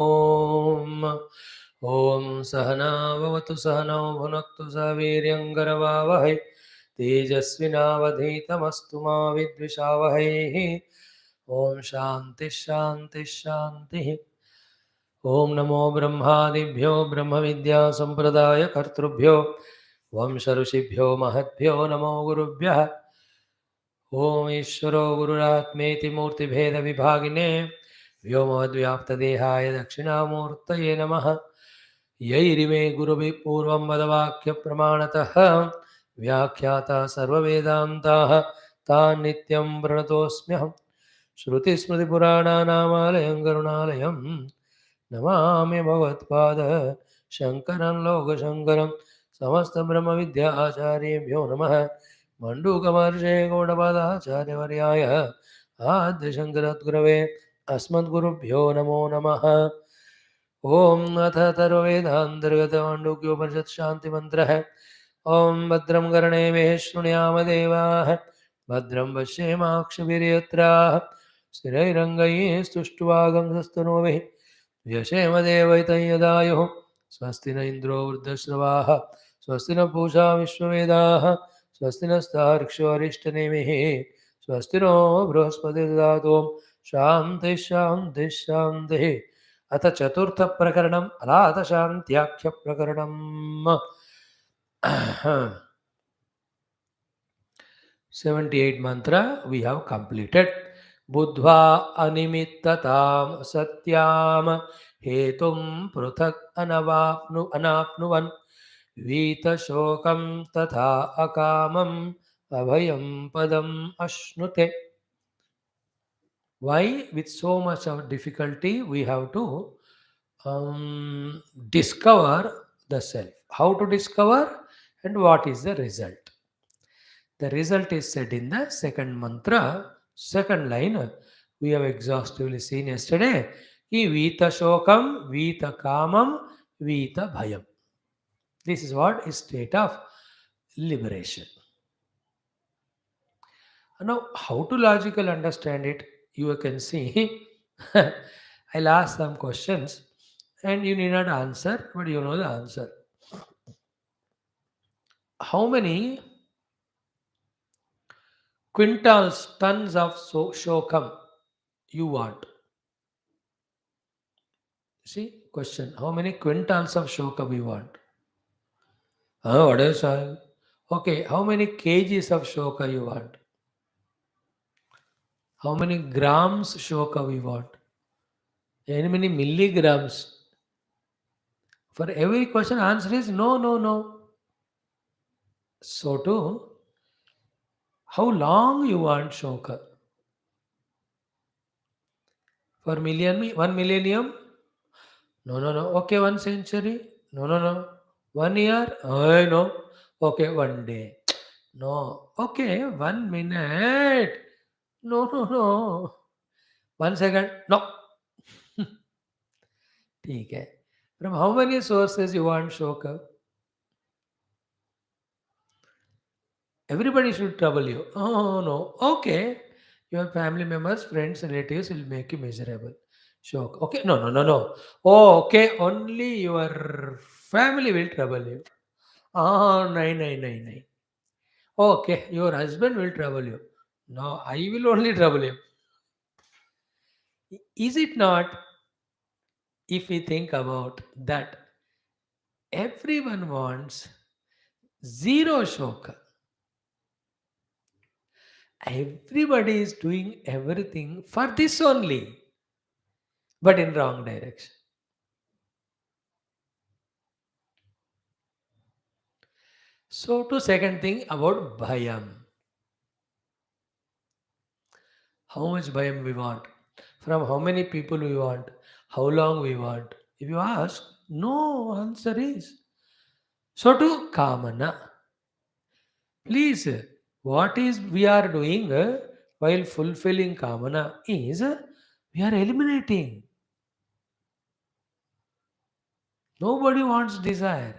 ॐ ॐ सहना भवतु सहनौ भुनक्तु सह वीर्यङ्करवावहै तेजस्विनावधीतमस्तु मा विद्विषावहैः ॐ शान्तिः शान्तिः शान्तिः ॐ नमो ब्रह्मादिभ्यो ब्रह्मविद्यासम्प्रदायकर्तृभ्यो वंश ऋषिभ्यो महद्भ्यो नमो गुरुभ्यः ॐ ईश्वरो गुरुरात्मेति मूर्तिभेदविभागिने व्योमवद्व्याप्तदेहाय दक्षिणामूर्तये नमः यैरिमे गुरुभिः पूर्वं वदवाक्यप्रमाणतः व्याख्याता सर्ववेदान्ताः तान् नित्यं प्रणतोऽस्म्यहम् श्रुतिस्मृतिपुराणानामालयं करुणालयं नमामि भगवत्पाद शङ्करं लोकशङ्करं समस्तब्रह्मविद्याचार्येभ्यो नमः मण्डूकमहर्षे गौडपादाचार्यवर्याय आद्यशङ्करद्गुरवे अस्मद्गुरुभ्यो नमो नमः ॐ अथ तर्वेदान्तर्गतमाण्डूक्योपनिषत् शान्तिमन्त्रः ॐ भद्रं कर्णेभिः शृणुयामदेवाः भद्रं पश्येमाक्षभिर्यत्राः स्थिरैरङ्गैः स्तुष्ट्वागंसस्तनूभिः व्यशेमदेवैतं यदायुः स्वस्ति न इन्द्रो वृद्धश्रवाः स्वस्ति न पूषा विश्ववेदाः स्वस्ति नस्तार्क्ष्यो अरिष्टनेमिः स्वस्ति नो बृहस्पतिर्दधातु शान्तिः शान्तिः शान्तिः अथ चतुर्थप्रकरणम् अलाथशान्त्याख्यप्रकरणम् 78 mantra we have completed. बुद्ध्वा अनिमित्ततां सत्याम हेतुं पृथक् अनाप्नुवन् वीतशोकं तथा अकामम् अभयं पदम् अश्नुते. Why with so much of difficulty we have to discover the self? How to discover and what is the result? The result is said in the second mantra, second line. We have exhaustively seen yesterday. Vita shokam, vita kamam, vita bhayam. This is what is state of liberation. Now, how to logically understand it? You can see. I'll ask some questions and you need not answer, but you know the answer. How many quintals, tons of shokam you want? See, question. How many quintals of shoka we want? What else? Okay, how many kgs of shoka you want? How many grams shoka we want? How many milligrams? For every question, answer is no, no, no. So too, how long you want shoka? For 1 millennium? No, no, no. Okay, 1 century? No, no, no. 1 year? Oh, no. Okay, 1 day. No. Okay, 1 minute. No, no, no. 1 second. No. Okay. From how many sources you want shoka? Everybody should trouble you. Oh, no. Okay. Your family members, friends, relatives will make you miserable. Shock. Okay. No, no, no, no. Oh, okay. Only your family will trouble you. Oh, no, no, no, no. Okay. Your husband will trouble you. No, I will only trouble you. Is it not? If we think about that, everyone wants zero shoka. Everybody is doing everything for this only, but in wrong direction. So to second thing about bhayam. How much bhayam we want? From how many people we want? How long we want? If you ask, no answer is. So to kamana. Please, what is we are doing while fulfilling kamana is we are eliminating. Nobody wants desire.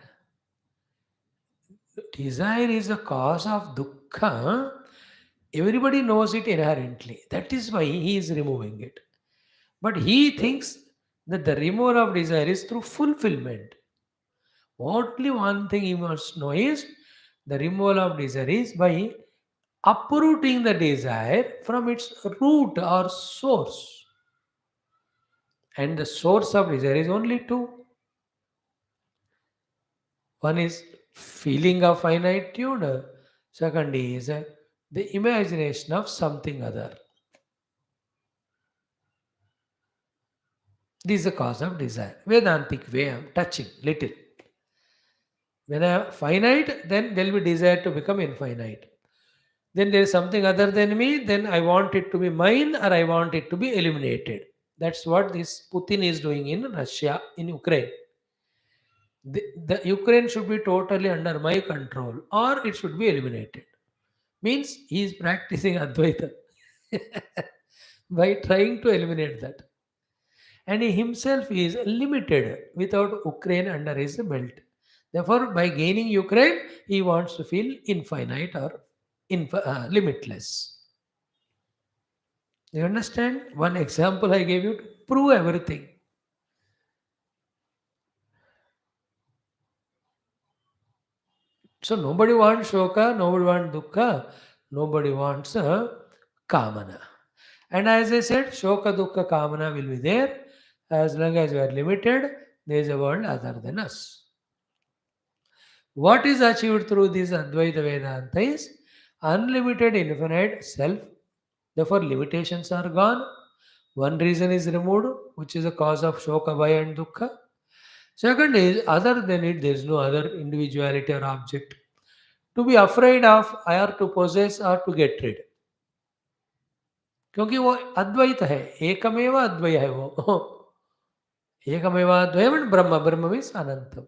Desire is the cause of dukkha. Everybody knows it inherently. That is why he is removing it. But he thinks That the removal of desire is through fulfillment. Only one thing you must know is the removal of desire is by uprooting the desire from its root or source. And the source of desire is only two. One is feeling of finitude. Second is the imagination of something other. This is the cause of desire. Vedantic way I am touching little. When I am finite, then there will be desire to become infinite. Then there is something other than me, then I want it to be mine or I want it to be eliminated. That's what this Putin is doing in Russia, in Ukraine. The Ukraine should be totally under my control or it should be eliminated. Means he is practicing Advaita by trying to eliminate that. And he himself is limited without Ukraine under his belt. Therefore, by gaining Ukraine, he wants to feel infinite or limitless. You understand? One example I gave you to prove everything. So nobody wants shoka, nobody wants dukkha, nobody wants kamana. And as I said, shoka, dukkha, kamana will be there. As long as we are limited, there is a world other than us. What is achieved through this Advaita Vedanta is unlimited infinite self. Therefore, limitations are gone. One reason is removed, which is the cause of shoka, bhaya, and dukkha. Second is, other than it, there is no other individuality or object to be afraid of or to possess or to get rid. क्योंकि वो अद्वैत है, एकमेव अद्वय है वो. एकमेव अद्वयम ब्रह्म, ब्रह्म means अनंतम.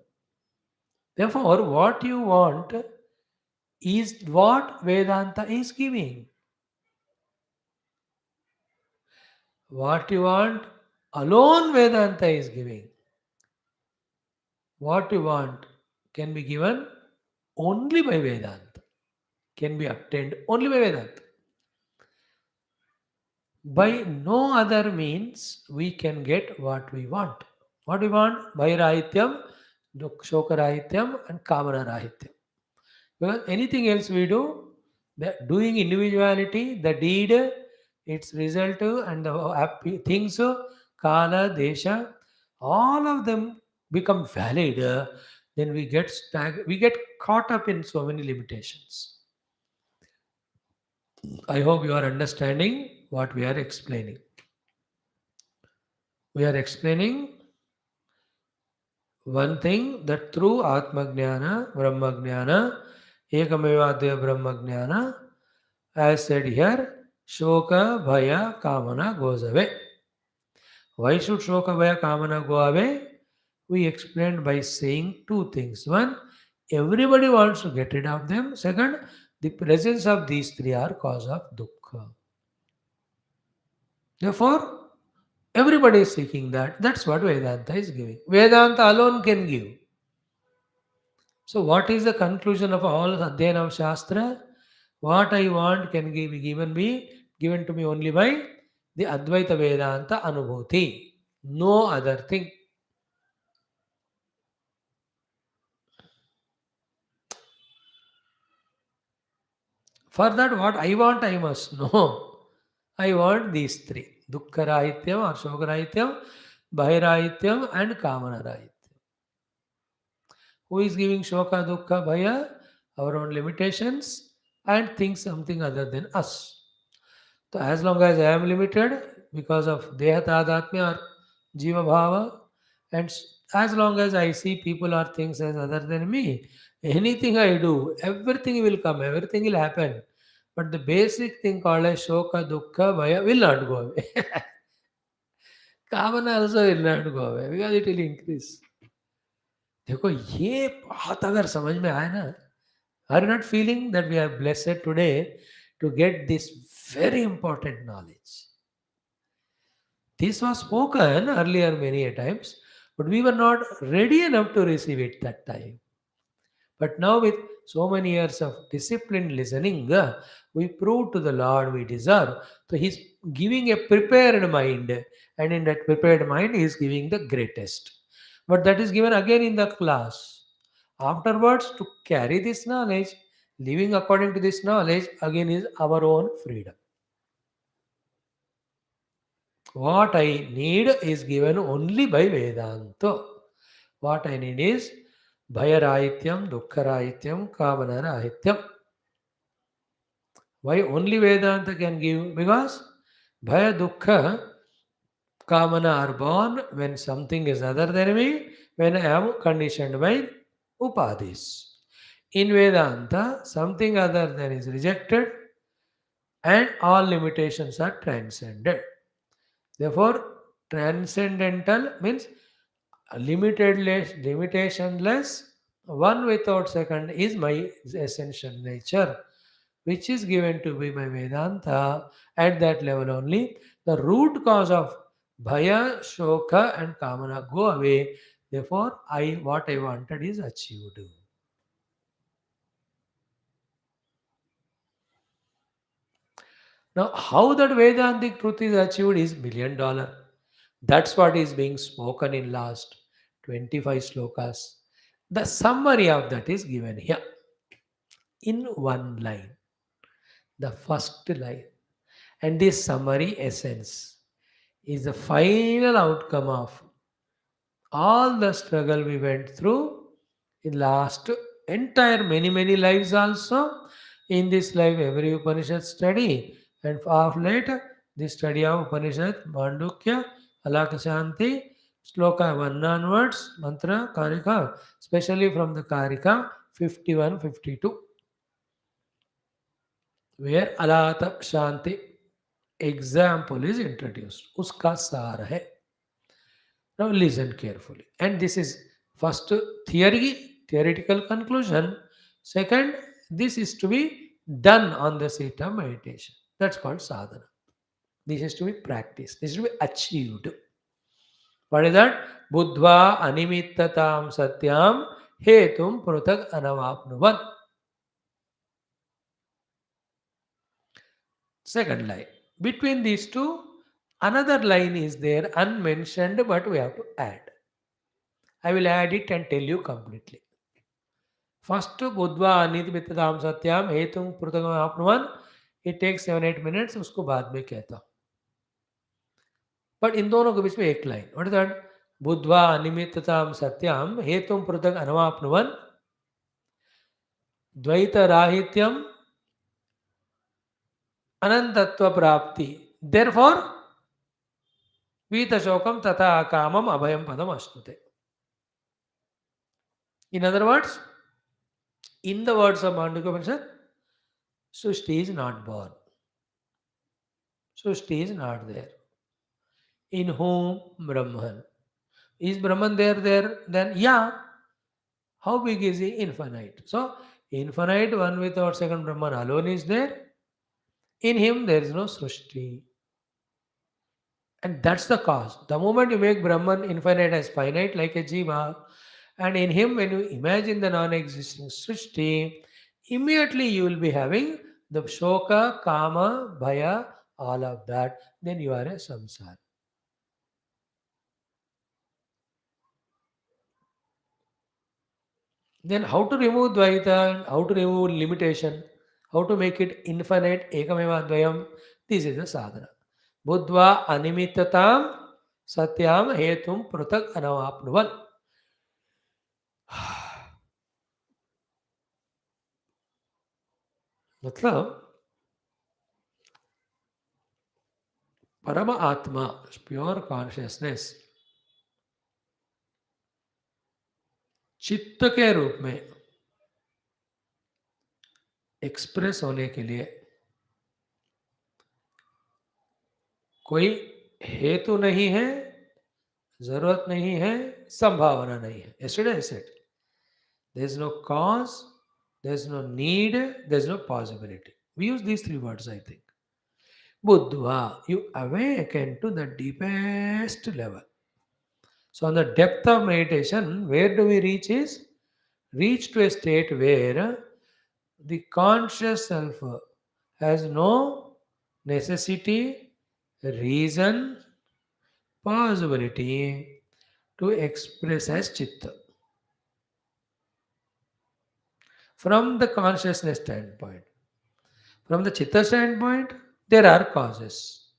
Therefore, what you want is what Vedanta is giving. What you want alone Vedanta is giving. What you want can be given only by Vedanta, can be obtained only by Vedanta. By no other means we can get what we want. What we want? Vairahityam, Shokarahityam, and Kamanarahityam. Because anything else we do, the doing individuality, the deed, its result, and the happy things, Kala, Desha, all of them become valid. Then we get caught up in so many limitations. I hope you are understanding what we are explaining. We are explaining one thing that through Atma Jnana, Brahma Jnana, Ekamevadya Brahma Jnana, as said here, Shoka, Bhaya, Kamana goes away. Why should Shoka, Bhaya, Kamana go away? We explained by saying two things. One, everybody wants to get rid of them. Second, the presence of these three are cause of dukkha. Therefore, everybody is seeking that. That's what Vedanta is giving. Vedanta alone can give. So, what is the conclusion of all Adhyayana of Shastra? What I want can be given to me only by the Advaita Vedanta Anubhuti. No other thing. For that, what I want, I must know. I want these three. Dukkha Rahityam or Shoka Rahityam, Bhairahityam, and Kamana Rahityam. Who is giving Shoka, Dukkha, Bhaya? Our own limitations and think something other than us. So as long as I am limited because of Deha Tadatmya or Jiva Bhava, and as long as I see people or things as other than me, anything I do, everything will come, everything will happen. But the basic thing called as Shoka, Dukkha, Bhaya will not go away. Kamana also will not go away because it will increase. देखो ये बात अगर समझ में आए ना, are you not feeling that we are blessed today to get this very important knowledge? This was spoken earlier many a times, but we were not ready enough to receive it that time. But now with so many years of disciplined listening, we prove to the Lord we deserve. So He's giving a prepared mind, and in that prepared mind, He is giving the greatest. But that is given again in the class. Afterwards, to carry this knowledge, living according to this knowledge, again is our own freedom. What I need is given only by Vedanta. What I need is Bhayarahityam, Dukkharahityam, Kamanarahityam. Why only Vedanta can give? Because Bhaya, Dukkha, Kamana are born when something is other than me, when I am conditioned by Upadhis. In Vedanta, something other than is rejected and all limitations are transcended. Therefore, transcendental means limitationless, one without second is my essential nature, which is given to me by Vedanta. At that level only, the root cause of bhaya, shoka, and kamana go away. Therefore, I what I wanted is achieved. Now, how that Vedantic truth is achieved is $1,000,000. That's what is being spoken in last 25 slokas. The summary of that is given here in one line, the first line. And this summary essence is the final outcome of all the struggle we went through in last entire many lives also. In this life, every Upanishad study, and of late, the study of Upanishad, Mandukya, ALAATHA Shanti, Sloka 1 onwards, Mantra, Karika, especially from the Karika 51, 52, where ALAATHA Shanti example is introduced. Uska सार है. Now listen carefully. And this is first theoretical conclusion. Second, this is to be done on the seat of meditation. That's called sadhana. This is to be practiced. This is to be achieved. What is that? Buddhva animittatam satyam hetum prutak anavapnuvan. Second line. Between these two, another line is there unmentioned, but we have to add. I will add it and tell you completely. First, बुद्धवा अनित्य सत्याम हेतु पृथक आपनुवन. It takes 7-8 minutes. उसको बाद में कहता. But in दोनों के बीच में एक लाइन. What is that? बुद्धवा अनिमित्तताम सत्याम हेतु पृथक अनवापनुवन द्वैत राहित्यम अनंतत्व प्राप्ति. Therefore, वीत शोकम तथा कामम अभयम पदम अश्नुते. In other words, in the words of Mandukya Upanishad, Sushti is not born. Sushti is not there. In whom Brahman. Is Brahman there? Then yeah. How big is he? Infinite. So, infinite, one without second Brahman alone is there. In him there is no Srushti. And that's the cause. The moment you make Brahman infinite as finite like a Jiva, and in him when you imagine the non-existing Srushti, immediately you will be having the Shoka, Kama, Bhaya, all of that. Then you are a samsara. Then how to remove Dvaita, how to remove limitation, how to make it infinite, Ekameva Dvayam, this is the sadhana. Buddhva animittatam satyam hetum prutak anavapnuvan. मतलब परम आत्मा, pure consciousness, चित्त के रूप में express होने के लिए कोई हेतु नहीं है, जरूरत नहीं है, संभावना नहीं है. Yesterday I said, there is no cause, there is no need, there is no possibility. We use these three words, I think. Buddhva, you awaken to the deepest level. So, on the depth of meditation, where do we reach is reach to a state where The conscious self has no necessity, reason, possibility to express as chitta. From the consciousness standpoint, from the chitta standpoint, there are causes.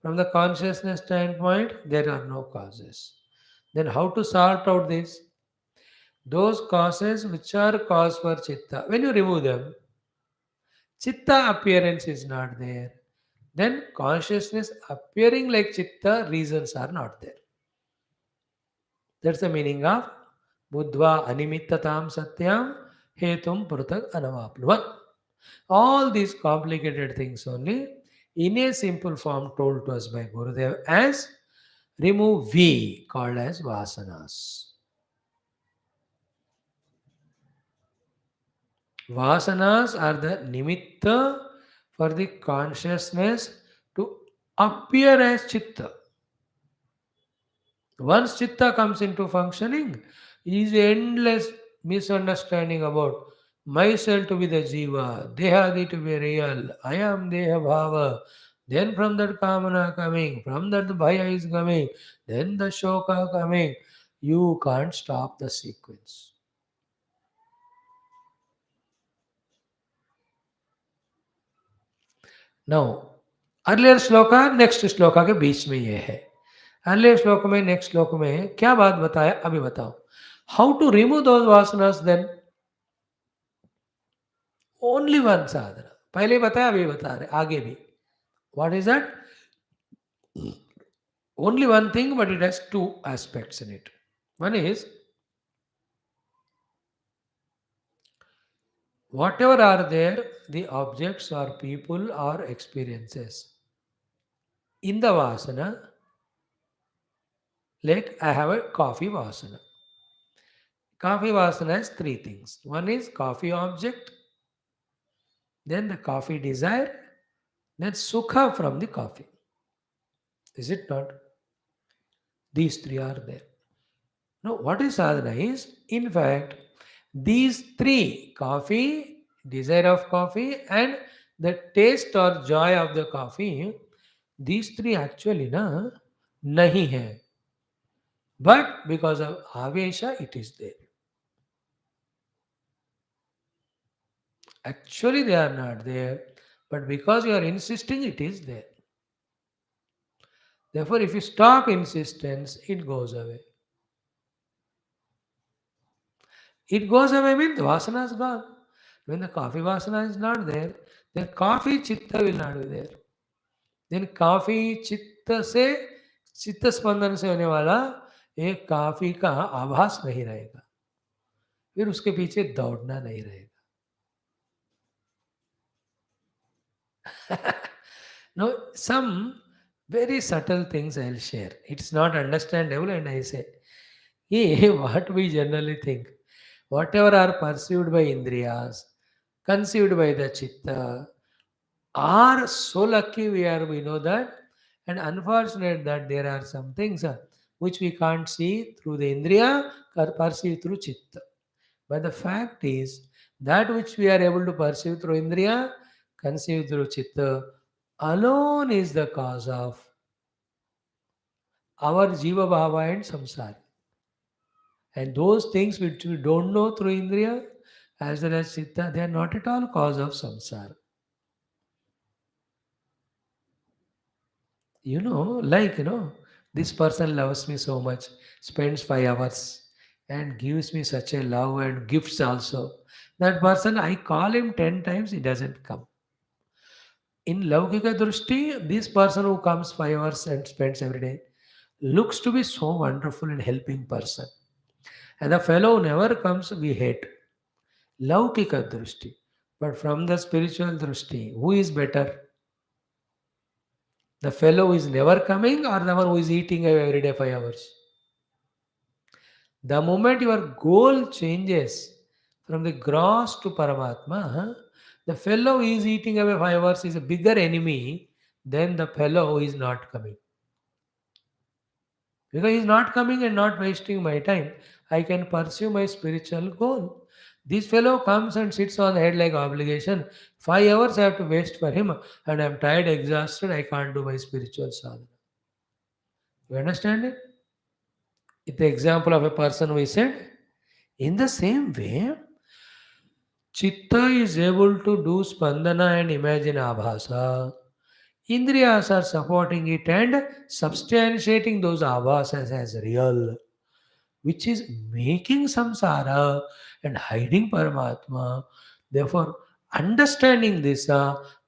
From the consciousness standpoint, there are no causes. Then, how to sort out this? Those causes which are cause for chitta, when you remove them, chitta appearance is not there. Then, consciousness appearing like chitta, reasons are not there. That's the meaning of Buddhva Animittatam Satyam Hetum Prutak Anavapnuvat. All these complicated things only in a simple form told to us by Gurudev as remove V called as Vasanas. Vasanas are the nimitta for the consciousness to appear as chitta. Once chitta comes into functioning, is endless misunderstanding about myself to be the jiva, dehadi to be real, I am deha bhava. Then from that kamana coming, from that the bhaya is coming, then the shoka coming. You can't stop the sequence. Now, earlier shloka next shloka के बीच में ये है. Earlier श्लोक में next श्लोक में क्या बात बताया अभी बताओ. How to remove those vasanas then. Only one sadhana. पहले ही बताया अभी बता रहे आगे भी. What is that. Only one thing but it has two aspects in it. One is whatever are there, the objects or people or experiences in the vasana, like I have a coffee vasana. Coffee vasana has three things. One is coffee object, then the coffee desire, then sukha from the coffee. Is it not? These three are there. Now, what is sadhana is, in fact, these three coffee, desire of coffee, and the taste or joy of the coffee, these three actually na nahi hai. But because of avesha, it is there. Actually, they are not there, but because you are insisting, it is there. Therefore, if you stop insistence, it goes away. It goes away means the vasana is gone. When the coffee vasana is not there, then coffee chitta will not be there. Then coffee चित्त से चित्त स्पंदन से होने वाला एक काफी का आभास नहीं रहेगा. फिर उसके पीछे दौड़ना नहीं रहेगा. Now, some very subtle things I'll share. It's not understandable, and I say, hey, what we generally think, whatever are perceived by indriyas, conceived by the chitta, are so lucky we are, we know that, and unfortunate that there are some things which we can't see through the indriya or perceive through chitta. But the fact is that which we are able to perceive through indriya, conceive through chitta, alone is the cause of our jiva bhava and samsara. And those things which we don't know through indriya as well as chitta, they are not at all cause of samsara. This person loves me so much, spends 5 hours and gives me such a love and gifts also. That person, I call him 10 times, he doesn't come. In Laukika Drushti, this person who comes 5 hours and spends every day looks to be so wonderful and helping person. And the fellow who never comes, we hate. Laukika Drushti. But from the spiritual Drushti, who is better? The fellow who is never coming or the one who is eating every day 5 hours? The moment your goal changes from the gross to Paramatma, the fellow who is eating away 5 hours is a bigger enemy than the fellow who is not coming. Because he is not coming and not wasting my time, I can pursue my spiritual goal. This fellow comes and sits on the head like obligation. 5 hours I have to waste for him, and I'm tired, exhausted. I can't do my spiritual sadhana. You understand it? It's the example of a person who said, in the same way, Chitta is able to do spandana and imagine abhasa. Indriyas are supporting it and substantiating those abhasas as real, which is making samsara and hiding Paramatma. Therefore, understanding this,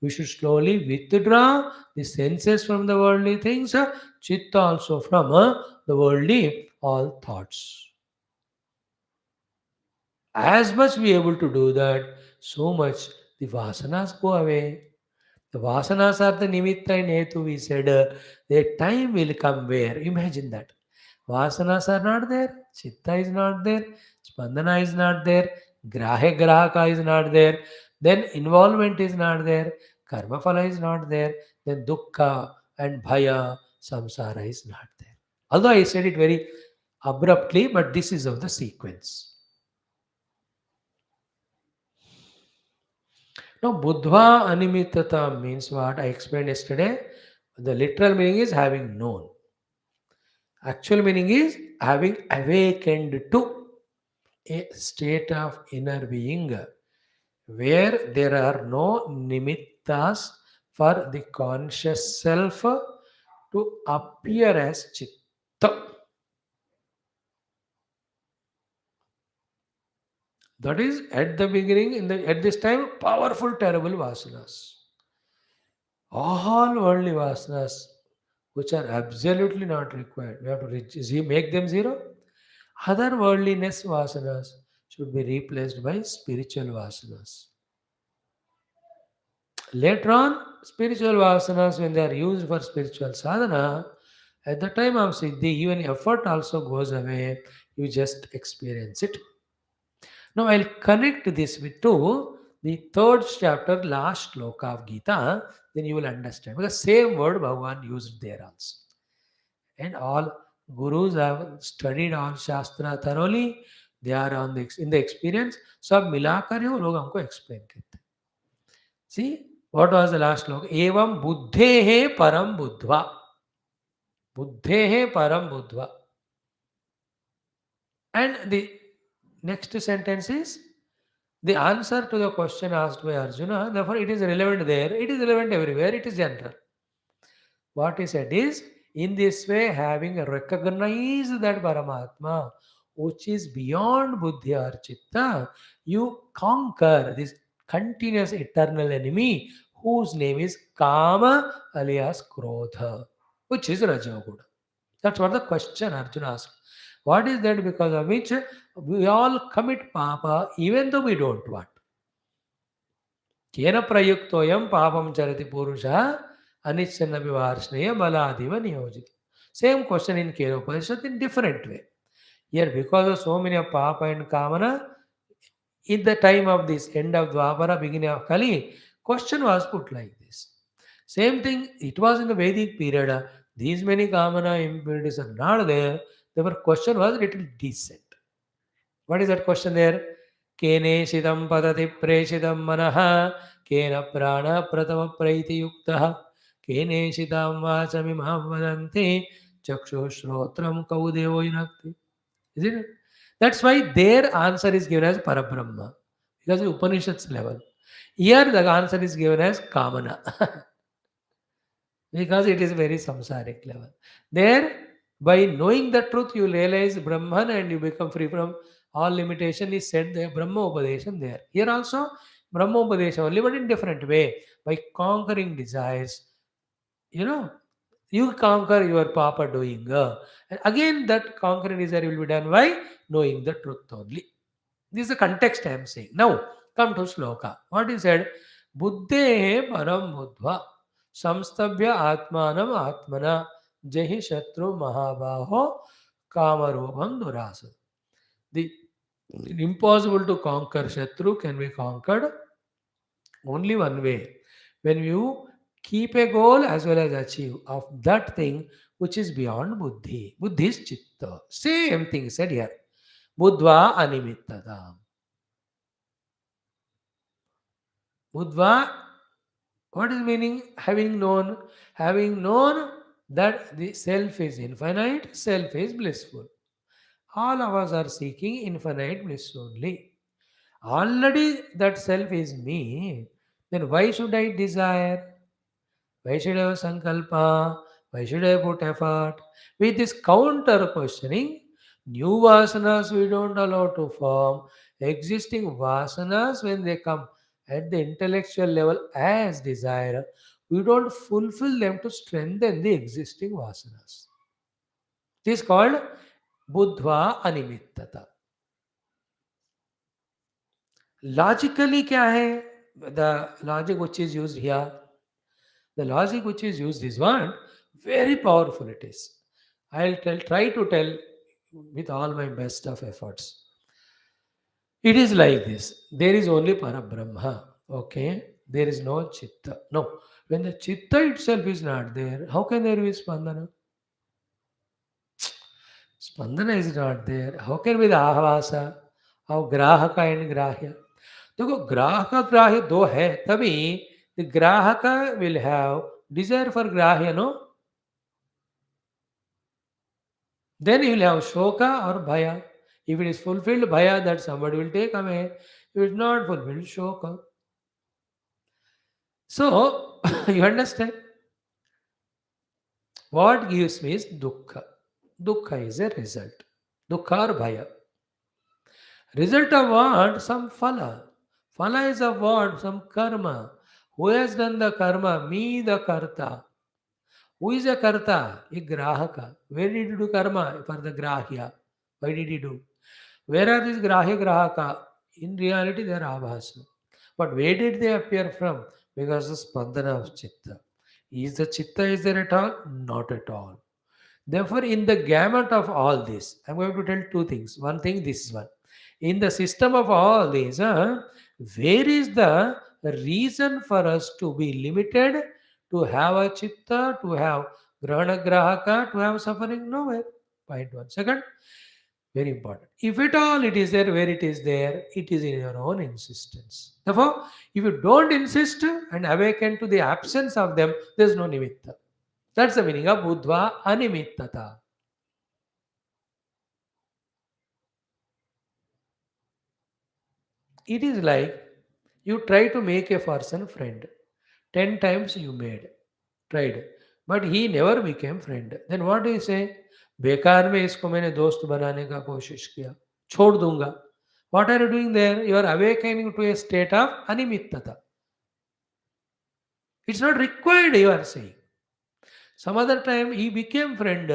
we should slowly withdraw the senses from the worldly things, chitta also from the worldly all thoughts. As much we able to do that, so much the vasanas go away. The vasanas are the nimitta and hetu. We said the time will come where, imagine that. Vasanas are not there, chitta is not there, spandana is not there, grahe grahaka is not there, then involvement is not there, karma phala is not there, then dukkha and bhaya, samsara is not there. Although I said it very abruptly, but this is of the sequence. Now, Buddha Animitata means what I explained yesterday. The literal meaning is having known. Actual meaning is having awakened to a state of inner being where there are no nimittas for the conscious self to appear as chitta. That is at the beginning, at this time, powerful, terrible vasanas. All worldly vasanas which are absolutely not required. We have to make them zero. Other worldliness vasanas should be replaced by spiritual vasanas. Later on, spiritual vasanas, when they are used for spiritual sadhana, at the time of siddhi, even effort also goes away. You just experience it. Now, I'll connect this with to the third chapter, last sloka of Gita, then you will understand. Because same word Bhagavan used there also. And all gurus have studied all Shastra thoroughly. They are on the in the experience. सब मिलाकर ही वो लोग हमको explain करते हैं. See, what was the last sloka? एवं बुद्धेः परम बुद्ध्वा. बुद्धेः परम बुद्ध्वा. And the next sentence is the answer to the question asked by Arjuna. Therefore, it is relevant there. It is relevant everywhere. It is general. What he said is, in this way, having recognized that Paramatma, which is beyond buddhi or chitta, you conquer this continuous eternal enemy whose name is Kama alias Krodha, which is Rajoguna. That's what the question Arjuna asked. What is that because of which we all commit papa even though we don't want? Kena prayuktoyam papam charati purusha anichannapi varsneya baladiva niyojiti. Same question in Kena Upanishad in different way. Here, because of so many of papa and kamana, in the time of this end of Dwapara, beginning of Kali, question was put like this. Same thing, it was in the Vedic period. These many kamana impurities are not there. Therefore, question was little decent. What is that question there? Kene shidam padati preshidam manaha kena prana pratama praiti yuktaha kene shidam vachami vadanti chakshu shrotram kaudevo yunakti. Isn't it? That's why their answer is given as Parabrahma. Because the Upanishads level. Here the answer is given as Kamana. Because it is very samsaric level. There, by knowing the truth, you realize Brahman and you become free from all limitation is said there, Brahma Upadesham there. Here also, Brahma Upadesham only, but in different way. By conquering desires, you know, you conquer your papa doing. And again, that conquering desire will be done by knowing the truth only. This is the context I am saying. Now, come to Sloka. What is said? Buddhe param buddha samstabhya atmanam atmana jahi shatru mahabaho kamarobham durasa. The impossible to conquer shatru can be conquered only one way. When you keep a goal as well as achieve of that thing which is beyond buddhi. Buddhi is chitta. Same thing said here. Buddha animittada. Buddha, what is meaning? Having known. Having known that the self is infinite, self is blissful. All of us are seeking infinite bliss only. Already that self is me. Then why should I desire? Why should I have sankalpa? Why should I put effort? With this counter questioning, new vasanas we don't allow to form. Existing vasanas, when they come at the intellectual level as desire, we don't fulfill them to strengthen the existing vasanas. This is called buddhva animittata. Logically, क्या है? The logic which is used here, the logic which is used is one very powerful. It is. Try to tell with all my best of efforts. It is like this. There is only Parabrahma. Okay. There is no Chitta. No. When the Chitta itself is not there, how can there be Spandana? Spandana is not there. How can be the Ahvasa? How Grahaka and Grahya? देखो ग्राहक ग्राह्य दो है तभी the grahaka will have desire for grahya, no? Then you will have shoka or bhaya. If it is fulfilled bhaya, that somebody will take away. If it is not fulfilled, shoka. So you understand what gives me is dukkha. Dukkha is a result. Dukkha or bhaya. Result of what? Some phala. Phala is of what? Some karma. Who has done the karma? Me, the karta. Who is a karta? A grahaka. Where did you do karma? For the grahya. Why did he do? Where are these grahya grahaka? In reality, they are abhasa. But where did they appear from? Because the spandana of chitta. Is the chitta is there at all? Not at all. Therefore, in the gamut of all this, I'm going to tell two things. One thing, this is one. In the system of all these, where is the reason for us to be limited, to have a chitta, to have grahana grahaka, to have suffering? Nowhere. Point one. Second, very important. If at all it is there, where it is in your own insistence. Therefore, if you don't insist and awaken to the absence of them, there is no nimitta. That's the meaning of buddhva animittata. It is like you try to make a person friend. 10 times you tried. But he never became friend. Then what do you say? बेकार में इसको मैंने दोस्त बनाने का कोशिश किया. छोड़ दूंगा. What are you doing there? You are awakening to a state of animittata. It's not required, you are saying. Some other time he became friend,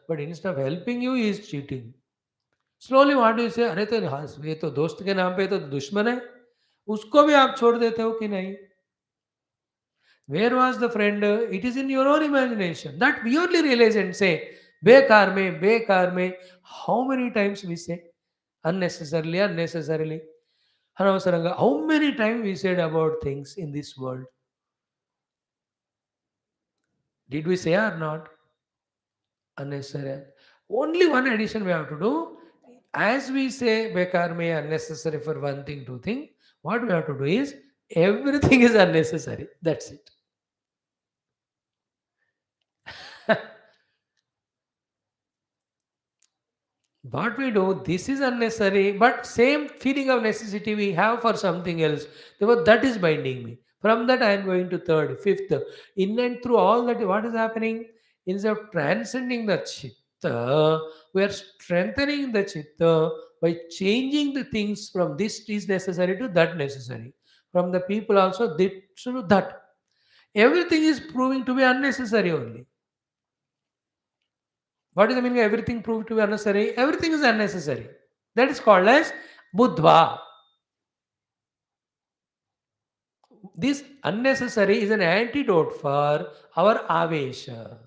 but instead of helping you, he is cheating. Slowly what do you say? अरे तो हाँ, ये तो दोस्त के नाम पे तो दुश्मन है. उसको भी आप छोड़ देते हो कि नहीं? Where was the friend? It is in your own imagination. That we only realize and say, bekar mein. How many times we say? Unnecessarily, unnecessarily. Anavasaranga. How many times we said about things in this world? Did we say or not? Unnecessary. Only one addition we have to do. As we say bekar mein unnecessary for one thing, two thing, what we have to do is everything is unnecessary. That's it. What we do, this is unnecessary, but same feeling of necessity we have for something else. Therefore, that is binding me. From that, I am going to third, fifth. In and through all that, what is happening? Instead of transcending the chitta, we are strengthening the chitta by changing the things from this is necessary to that necessary. From the people also, this to that. Everything is proving to be unnecessary only. What is the meaning of everything proved to be unnecessary? Everything is unnecessary. That is called as buddhva. This unnecessary is an antidote for our avesha.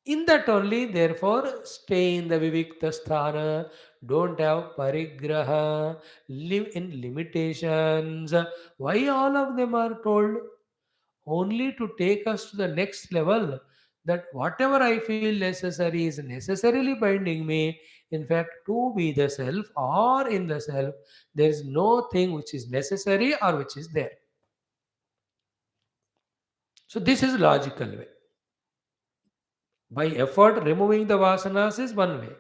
In that only, therefore, stay in the vivikta sthana. Don't have parigraha. Live in limitations. Why all of them are told? Only to take us to the next level. that whatever I feel necessary is necessarily binding me. In fact, to be the self or in the self, there is no thing which is necessary or which is there. So this is logical way. By effort, removing the vasanas is one way.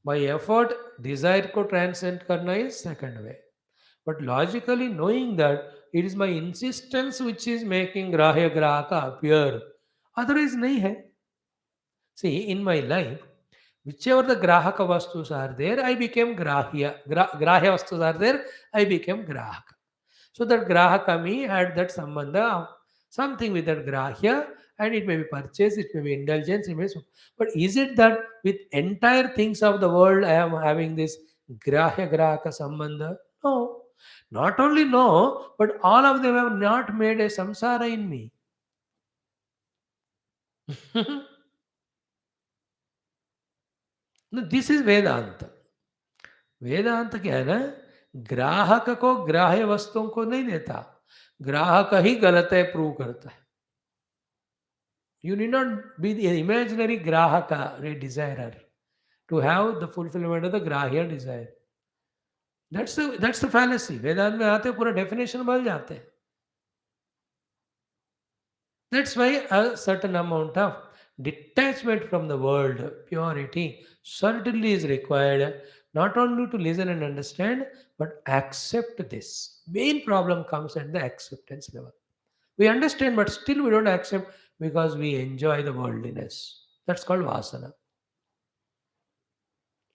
By effort, desire को transcend करना is second way. But logically knowing that it is my insistence which is making grahya grahaka appear, otherwise nahi hai. See, in my life, whichever the grahaka vastus are there, I became grahya. Grahya vastus are there, I became grahaka. So that grahaka me had that sambandha, of something with that grahya, and it may be purchase, it may be indulgence, it may be so. But is it that with entire things of the world I am having this grahya grahaka sambandha? No. Not only no, but all of them have not made a samsara in me. No, this is Vedanta. वेदांत क्या है ना, ग्राहक को ग्राह्य वस्तुओं को नहीं देता, ग्राहक ही गलत है प्रूव करता है. You need not be the imaginary grahaka, a desire, to have the fulfillment of the grahya desire. That's the fallacy. वेदांत में आते पूरा definition बदल जाते हैं. That's why a certain amount of detachment from the world, purity, certainly is required, not only to listen and understand, but accept this. Main problem comes at the acceptance level. We understand, but still we don't accept because we enjoy the worldliness. That's called vasana.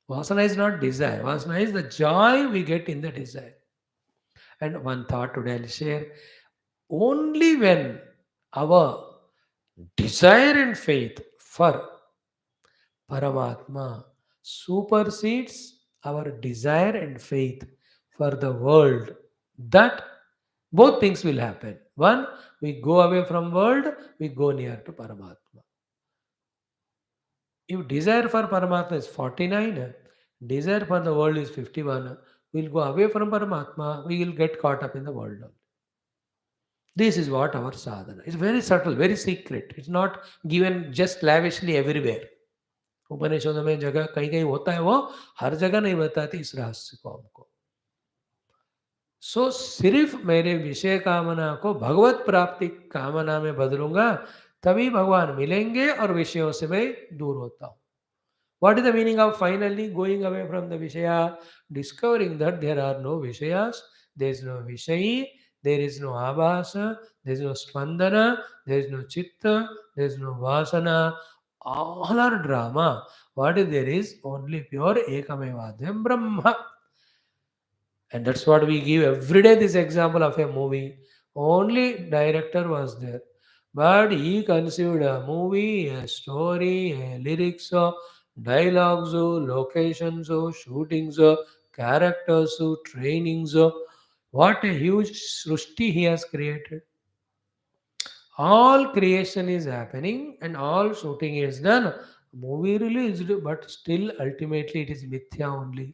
Vasana is not desire. Vasana is the joy we get in the desire. And one thought today I'll share. Only when our desire and faith for Paramatma supersedes our desire and faith for the world, that both things will happen. One, we go away from world, we go near to Paramatma. If desire for Paramatma is 49, desire for the world is 51, we'll go away from Paramatma, we will get caught up in the world. This is what our sadhana. It's very subtle, very secret. It's not given just lavishly everywhere. उपनिषदों में जगह कहीं कहीं होता है, वो हर जगह नहीं बताती इस रहस्य को हमको. सो सिर्फ मेरे विषय कामना को भगवत प्राप्ति कामना में बदलूंगा, तभी भगवान मिलेंगे और विषयों से मैं दूर होता हूँ. What is the meaning of finally going away from the Vishaya? Discovering that there are no Vishayas, there is no Vishayi, there is no Abhasa, there is no Spandana, there is no Chitta, there is no Vasana. All are drama. What is there is only pure Ekamevadhyam Brahma. And that's what we give every day this example of a movie. Only director was there. But he conceived a movie, a story, a lyrics, dialogues, locations, shootings, characters, trainings. What a huge srushti he has created. All creation is happening and all shooting is done. Movie released, but still ultimately it is mithya only.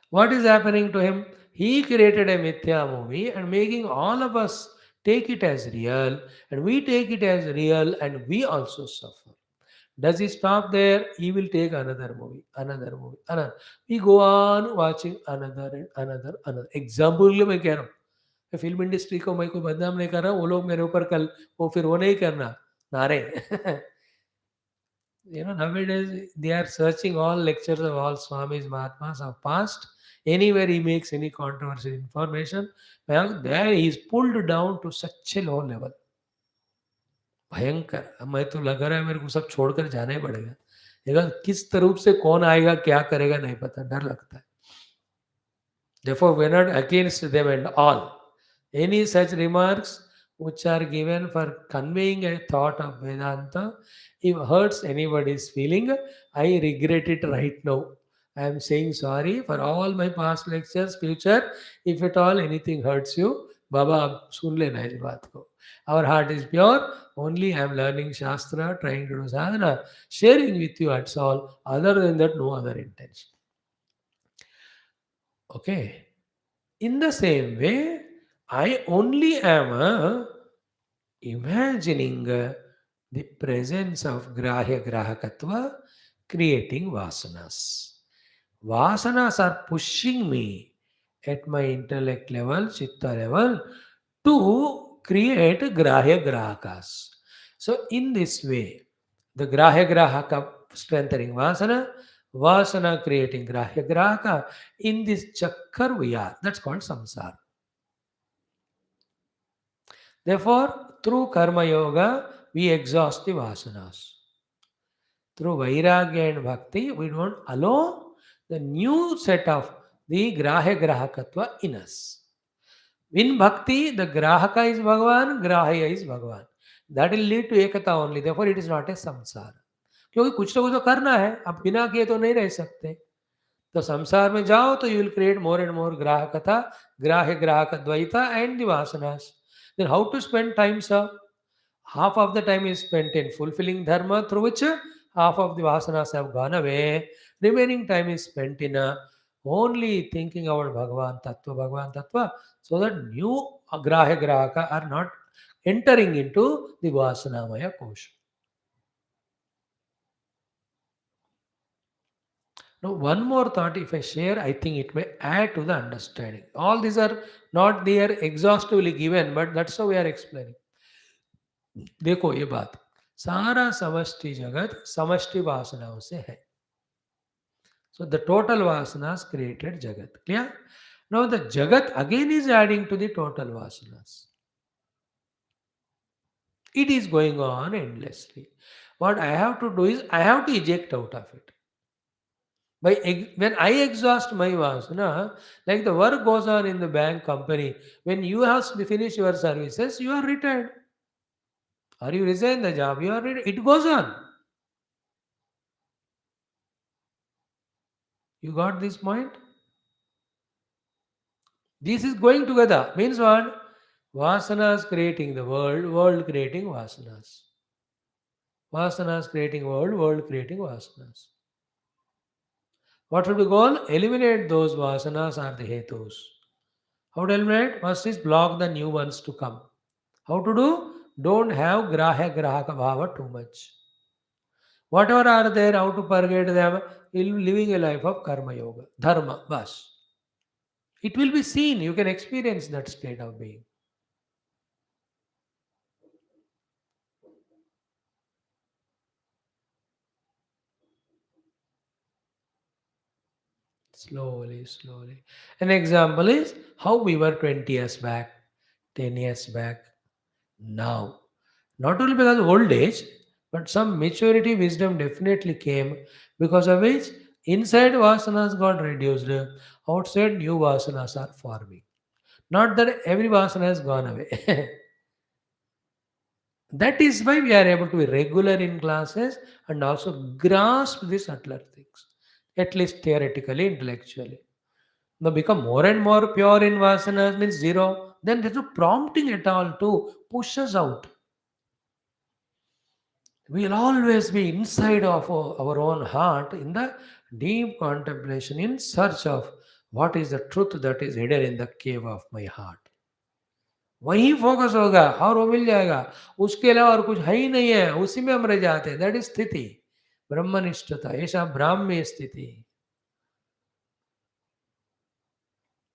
What is happening to him? He created a mithya movie and making all of us take it as real, and we take it as real and we also suffer. Does he stop there? He will take another movie, another movie, another. We go on watching another and another, another. Example के लिए मैं कह रहा हूँ, film industry को मैं कोई बदनाम नहीं कर रहा हूँ, वो लोग मेरे ऊपर कल वो फिर वो नहीं करना नारे. Nowadays they are searching all lectures of all Swamis, Mahatmas of past. Anywhere he makes any controversial information, well, there he is pulled down to such a low level. भयंकर. अब मैं तो लग रहा है मेरे को सब छोड़कर जाना ही पड़ेगा. लेकिन किस रूप से कौन आएगा क्या करेगा नहीं पता, डर लगता है. Therefore, we are not against them and all. Any such remarks which are given for conveying a thought of Vedanta, if hurts anybody's feeling, I regret it right now. I am saying sorry for all my past lectures, future. If at all anything hurts you, Baba, आप सुन लेना इस बात को. Our heart is pure. Only I am learning Shastra, trying to do sadhana, sharing with you. That's all. Other than that, no other intention. Okay. In the same way, I only am imagining the presence of grahya grahakatva creating vasanas. Vasanas are pushing me at my intellect level, chitta level, to create grahya grahakas. So, in this way, the grahya grahaka strengthening vasana, vasana creating grahya grahaka, in this chakkar we are. That's called samsara. Therefore, through karma yoga, we exhaust the vasanas. Through vairagya and bhakti, we don't allow the new set of the grahya grahakatva in us. In bhakti, the grahaka is Bhagavan, grahya is Bhagavan. That will lead to ekata only. Therefore, it is not a samsara. क्योंकि कुछ ना कुछ तो करना है, आप बिना किए तो नहीं रह सकते. तो संसार में जाओ तो you will create more and more grahakata, grahya grahaka dvaita and the vasanas. Then how to spend time, sir? Half of the time is spent in fulfilling dharma, through which half of the vasanas have gone away. Remaining time is spent in only thinking about Bhagavan Tattva, so that new grahya grahaka are not entering into the vasanamaya kosha. Now, one more thought if I share, I think it may add to the understanding. All these are not there exhaustively given, but that's how we are explaining. देखो ये बात, सारा समष्टि जगत समष्टि वासनाओं से है. So the total vasanas created jagat. Clear? Now the jagat again is adding to the total vasanas. It is going on endlessly. What I have to do is I have to eject out of it. When I exhaust my vasana, like the work goes on in the bank company, when you have finished your services, you are retired. Or you resign the job, you are retired. It goes on. You got this point? This is going together. Means what? Vasanas creating the world, world creating vasanas. Vasanas creating world, world creating vasanas. What should be goal? Eliminate those vasanas or the hetus. How to eliminate? First is block the new ones to come. How to do? Don't have grahya grahaka bhava too much. Whatever are there, how to purgate them? Living a life of karma yoga, dharma, bas. It will be seen. You can experience that state of being. Slowly, slowly. An example is how we were 20 years back, 10 years back, now. Not only because of old age, but some maturity, wisdom definitely came, because of which inside vasanas got reduced, outside new vasanas are forming. Not that every vasana has gone away. That is why we are able to be regular in classes and also grasp the subtler things, at least theoretically, intellectually. Now become more and more pure in vasanas means zero, then there's no prompting at all to push us out. We will always be inside of our own heart in the deep contemplation in search of what is the truth that is hidden in the cave of my heart. वहीं focus होगा और वो मिल जाएगा. उसके अलावा और कुछ है ही नहीं है, उसी में हम रह जाते हैं. दैट इज स्थिति, ब्रह्मनिष्ठता, ऐसा ब्राह्म्य स्थिति.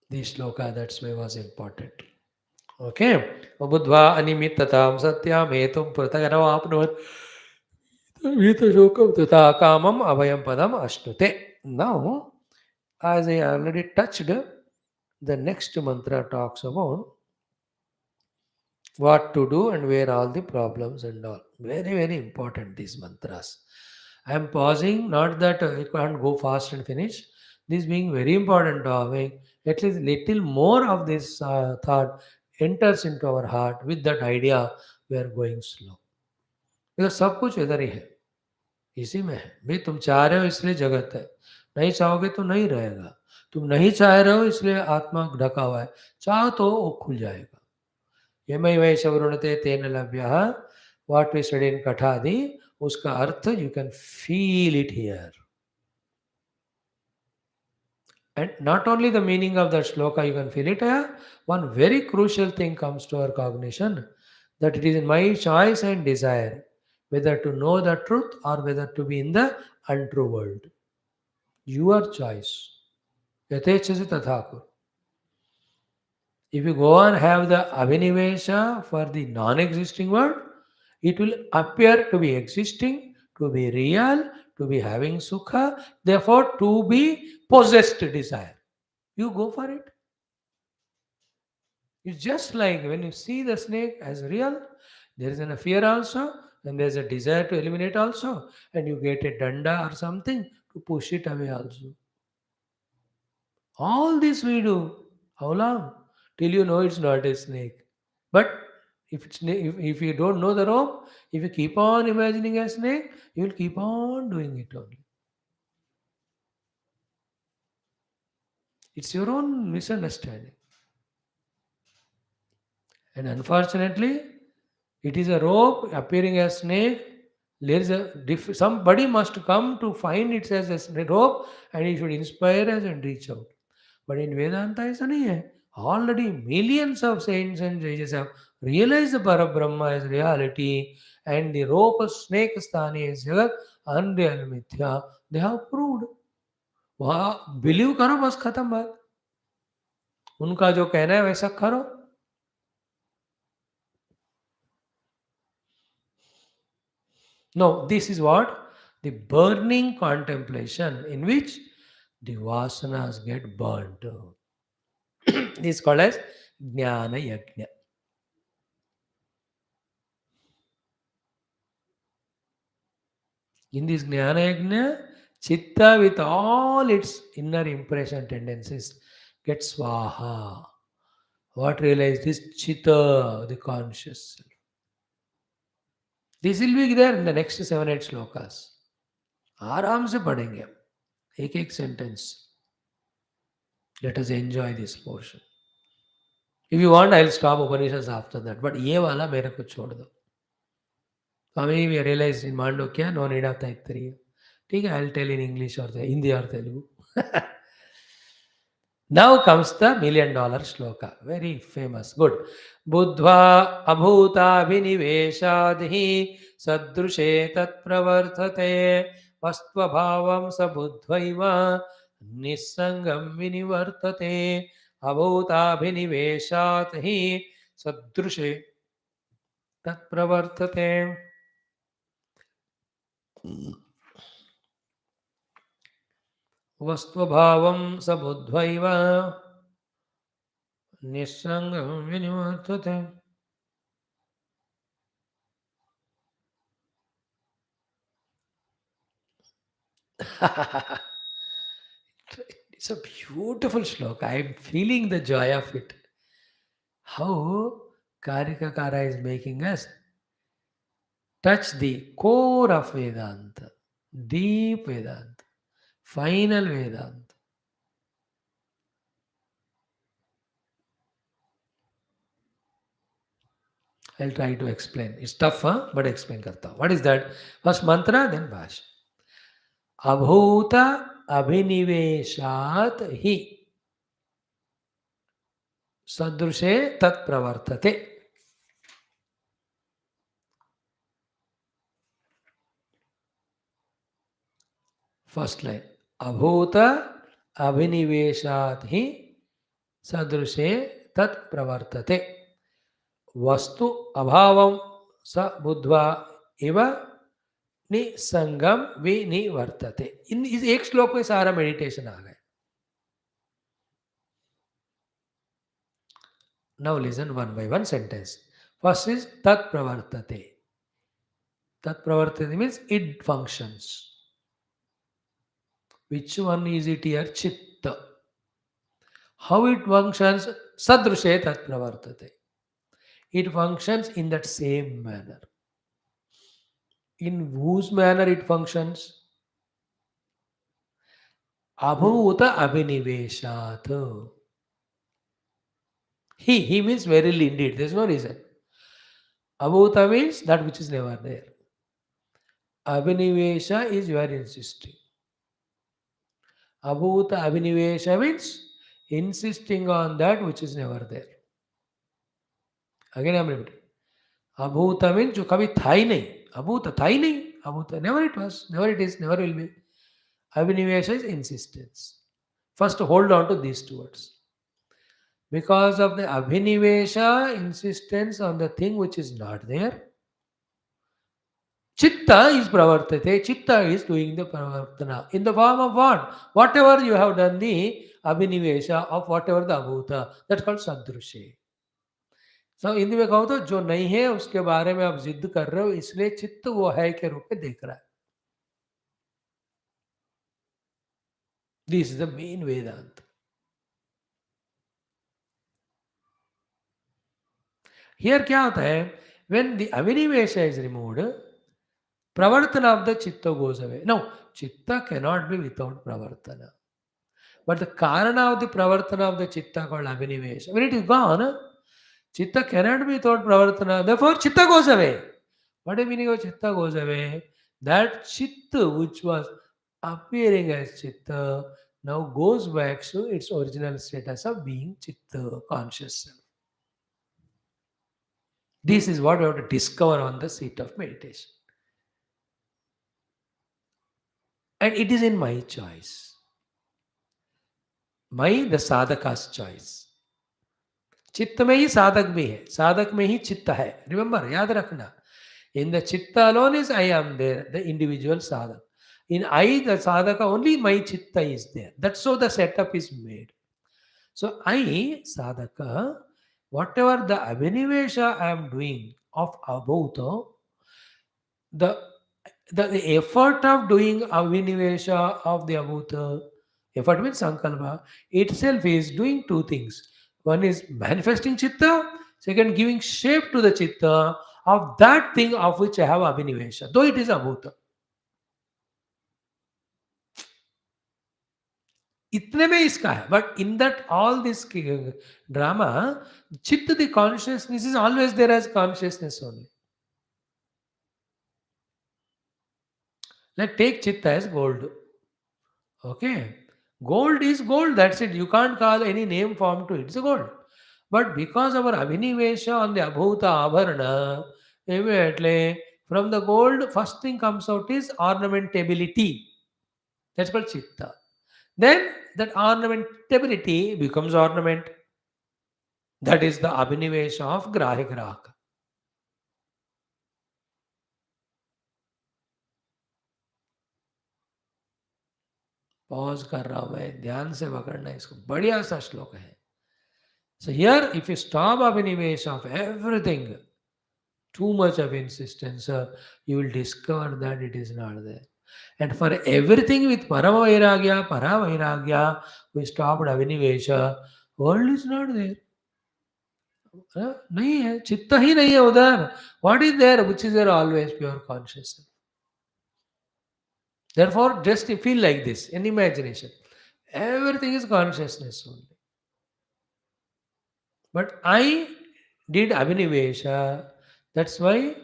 This shloka, that's why was important. Okay. Buddhva animitatam satyam hetum pratagarav vitashokam tata kamam abhayam padam ashnute. Now, as I already touched, the next mantra talks about what to do and where all the problems and all. Very, very important, these mantras. I am pausing, not that I can't go fast and finish. This being very important to having at least little more of this thought enters into our heart. With that idea, we are going slow. Because सब कुछ इधर ही है, इसी में है. भाई तुम चाह रहे हो इसलिए जगत है, नहीं चाहोगे तो नहीं रहेगा. तुम नहीं चाह रहे हो इसलिए आत्मा ढका हुआ है, चाहो तो वो खुल जाएगा. यमय वैश वृणते तेन लभ्य. व्हाट वी स्टडी इन कठादि, उसका earth you can feel it here. And not only the meaning of that shloka, you can feel it. One very crucial thing comes to our cognition, that it is in my choice and desire whether to know the truth or whether to be in the untrue world. Your choice. Yatechasi tathakur. If you go and have the avinivesha for the non-existing world, it will appear to be existing, to be real, to be having sukha, therefore to be possessed desire. You go for it. It's just like when you see the snake as real, there is a fear also, and there's a desire to eliminate also, and you get a danda or something to push it away also. All this we do. How long? Till you know it's not a snake. But if you don't know the rope, if you keep on imagining a snake, you will keep on doing it only. It's your own misunderstanding. And unfortunately, it is a rope appearing as snake. There is somebody must come to find it as a rope, and he should inspire us and reach out. But in Vedanta ऐसा नहीं है. Already millions of saints and sages have realized the Parabrahma as reality, and the rope of snake sthani is jagat unreal mithya. They have proved. वहाँ believe करो बस खत्म बात. उनका जो कहना है वैसा करो. No, this is what? The burning contemplation in which the vasanas get burnt. This is called as Jnana Yajna. In this Jnana Yajna, Chitta with all its inner impression tendencies gets Swaha. What realized is Chitta, the conscious self. This will be there in the next 7-8 slokas. आराम से पढ़ेंगे हम एक एक sentence. Let us enjoy this portion. If you want, I'll stop Upanishads after that. But ये वाला मेरे को छोड़ दो. Swami, we realized in Mandukya, no need of Taittiriya. ठीक है, I'll tell in English or Hindi or Telugu. Now comes the $1,000,000 shloka. Very famous. Good. Buddhva abhuta viniveshadhi sadrushe tat pravartate vastva bhavam sa buddhvaiva nissangam vinivartate abhuta viniveshadhi sadrushe tat pravartate. Vastvabhavam sabudhvaiva nissangam vinivartate. It's a beautiful shloka. I'm feeling the joy of it. How Karika Kara is making us touch the core of Vedanta, deep Vedanta, final Vedanta. I'll try to explain. It's tough, huh? But explain karta. What is that? First mantra, then bhasha. Abhuta abhiniveshat hi sadrushe tat pravartate. First line. Abhuta abhiniveshat hi sadrushe tat pravartate. वस्तु अभावम स बुद्ध्वा एव निसंगम विनिवर्तते. इन इस एक श्लोक में सारा मेडिटेशन आ गया. Now listen one by one sentence. First is tat pravartate. Tat pravartate means it functions. Which one is it here? Chitta. How it functions? Sadrushe tat pravartate. It functions in that same manner. In whose manner it functions? Abhuta abhiniveshat. He means verily indeed. There's no reason. Abhuta means that which is never there. Abhinivesha is you are insisting. Abhuta Abhinivesha means insisting on that which is never there. Again I am repeating. Abhuta means जो कभी था ही नहीं. Abhuta था ही नहीं. Abhuta never it was, never it is, never will be. Abhinivesha is insistence. First hold on to these two words. Because of the Abhinivesha, insistence on the thing which is not there, Chitta is pravartate. Chitta is doing the pravartana. In the form of what? Whatever you have done the abhinivesha of whatever the abhuta. That's called sadrushe. So Hindi में कहो तो जो नहीं है उसके बारे में आप जिद कर रहे हो इसलिए चित्त वो है के रूप में देख रहा है. This is the main Vedanta. Here क्या होता है? When the abhinivesha is removed, pravartana of the chitta goes away. No, chitta cannot be without pravartana. But the karana of the pravartana of the chitta called abhinivesha, when it is gone, chitta cannot be without pravartana. Therefore, chitta goes away. What is meaning of chitta goes away? That chitta which was appearing as chitta now goes back to its original status of being chitta, conscious self. This is what we have to discover on the seat of meditation. And it is in my choice. The sadhaka's choice. चित्त में ही साधक भी है, साधक में ही चित्त है. Remember, याद रखना. In the chitta alone is I am there, the individual sadhak. In I, the sadhaka, only my chitta is there. That's how the setup is made. So I, sadhaka, whatever the abhinivesha I am doing of abhuta, the effort of doing abhinivesha of the abhuta, effort means sankalpa, itself is doing two things. One is manifesting chitta, second giving shape to the chitta of that thing of which I have abhinivesha, though it is abhuta. इतने में इसका है, but in that all this drama, chitta, the consciousness is always there as consciousness only. Like take chitta as gold. Okay. Gold is gold, that's it. You can't call any name form to it. It's a gold. But because our abhinivesha on the abhuta abharana, immediately from the gold, first thing comes out is ornamentability. That's called chitta. Then that ornamentability becomes ornament. That is the abhinivesha of grahi grahaka. Pause कर रहा हूं मैं, ध्यान से पकड़ना इसको, बढ़िया सा श्लोक है. So here, if you stop abhinivesha of everything, too much of insistence, you will discover that it is not there. And for everything with paravairagya, we stopped abhinivesha, world is not there. नहीं है, चित्त ही नहीं है उधर. What is there? Which is there always? Pure consciousness. Therefore, just feel like this in imagination. Everything is consciousness only. But I did abhinivesha. That's why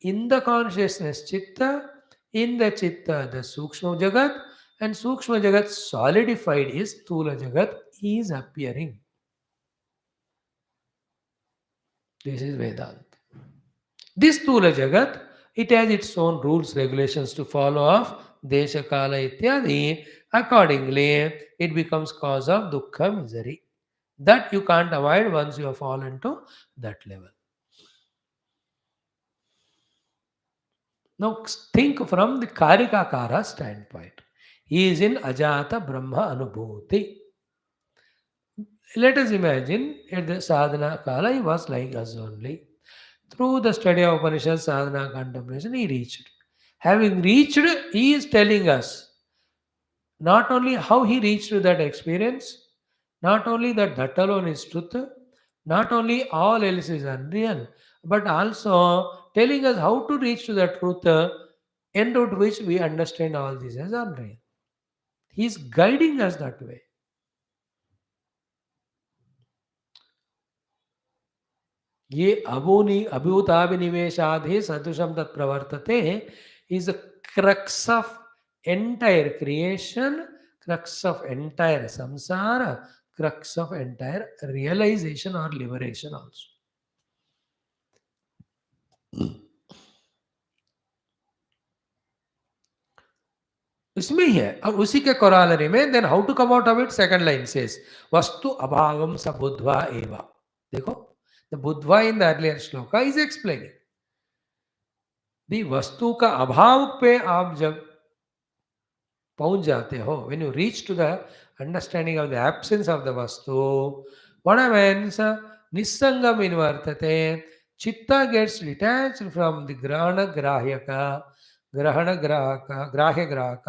in the consciousness chitta, in the chitta the sukshma jagat, and sukshma jagat solidified is sthula jagat is appearing. This is Vedanta. This sthula jagat, it has its own rules, regulations to follow of desha kala ityadi. Accordingly, it becomes cause of dukkha, misery. That you can't avoid once you have fallen to that level. Now think from the Karika standpoint. He is in Ajata Brahma Anubhuti. Let us imagine at the sadhana kala he was like us only. Through the study of Upanishad, sadhana, contemplation, he reached. Having reached, he is telling us not only how he reached to that experience, not only that alone is truth, not only all else is unreal, but also telling us how to reach to that truth, en route which we understand all this as unreal. He is guiding us that way. ये अभूताभिनिवेशाधे सदृशम तत्प्रवर्तते is the crux of entire creation, crux of entire samsara, crux of entire realization or liberation also. इसमें ही है अब उसी के corollary में then how to come out of it second line says वस्तु अभावम स बुद्ध्वा एव देखो द बुद्ध्वा in the earlier shloka is explaining the vastu का अभाव पे आप जब पहुंच जाते हो when you reach to the understanding of the absence of the vastu what happens निस्संगम इन्वर्तते चित्त गेट्स डिटैच्ड फ्रॉम द ग्रहण ग्राह्यक ग्रहण ग्राहक ग्राह्य ग्राहक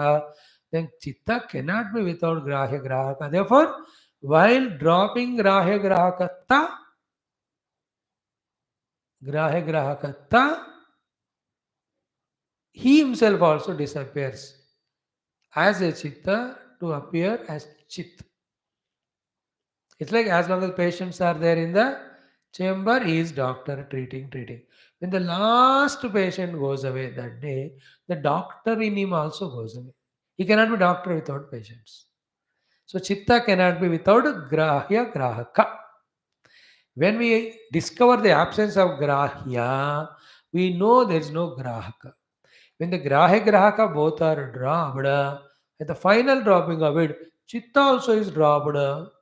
then chitta cannot be without grahya grahaka therefore while dropping grahya grahakatta grahya grahakatta he himself also disappears as a chitta to appear as chit. It's like as long as patients are there in the chamber, he is doctor treating. When the last patient goes away that day, the doctor in him also goes away. He cannot be doctor without patients. So chitta cannot be without grahya grahaka. When we discover the absence of grahya, we know there is no grahaka. When the grahya grahaka both are dropped, at the final dropping of it, chitta also is dropped.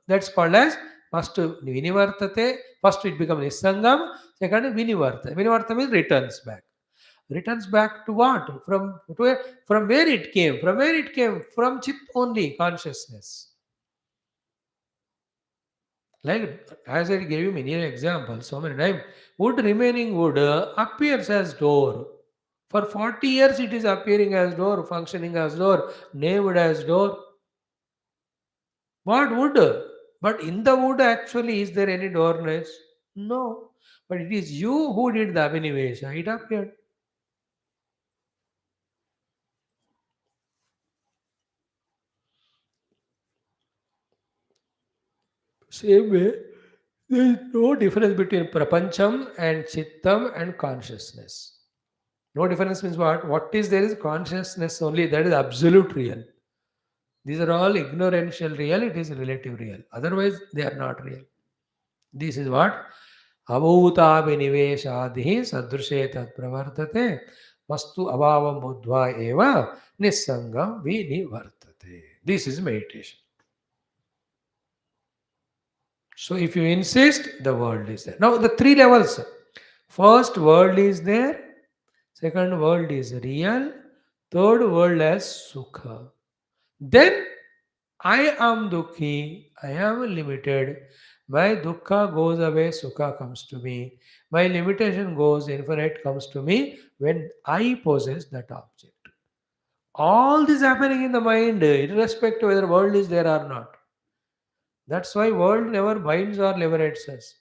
That's called as first vinivartate, first it becomes nissangam, second vinivarta. Vinivarta means returns back. Returns back to what? From where it came? From where it came? From chit only, consciousness. Like as I gave you many examples, so many times, wood remaining wood appears as door. For 40 years it is appearing as door, functioning as door, named as door. What wood? But in the wood actually is there any doorness? No. But it is you who did the abhinivesha. It appeared. Same way, there is no difference between prapancham and chittam and consciousness. No difference means what? What is there is consciousness only. That is absolute real. These are all ignorential real. It is relative real. Otherwise, they are not real. This is what अभूताभिनिवेशादिः सदृशे तत् प्रवर्तते वस्तु अभावं बुद्ध्वा एव निस्संगं विनिवर्तते. This is meditation. So if you insist, the world is there. Now the three levels. First world is there, second world is real, third world as sukha. Then I am dukhi, I am limited. My dukkha goes away, sukha comes to me. My limitation goes, infinite comes to me when I possess that object. All this happening in the mind, irrespective of whether world is there or not. That's why world never binds or liberates us.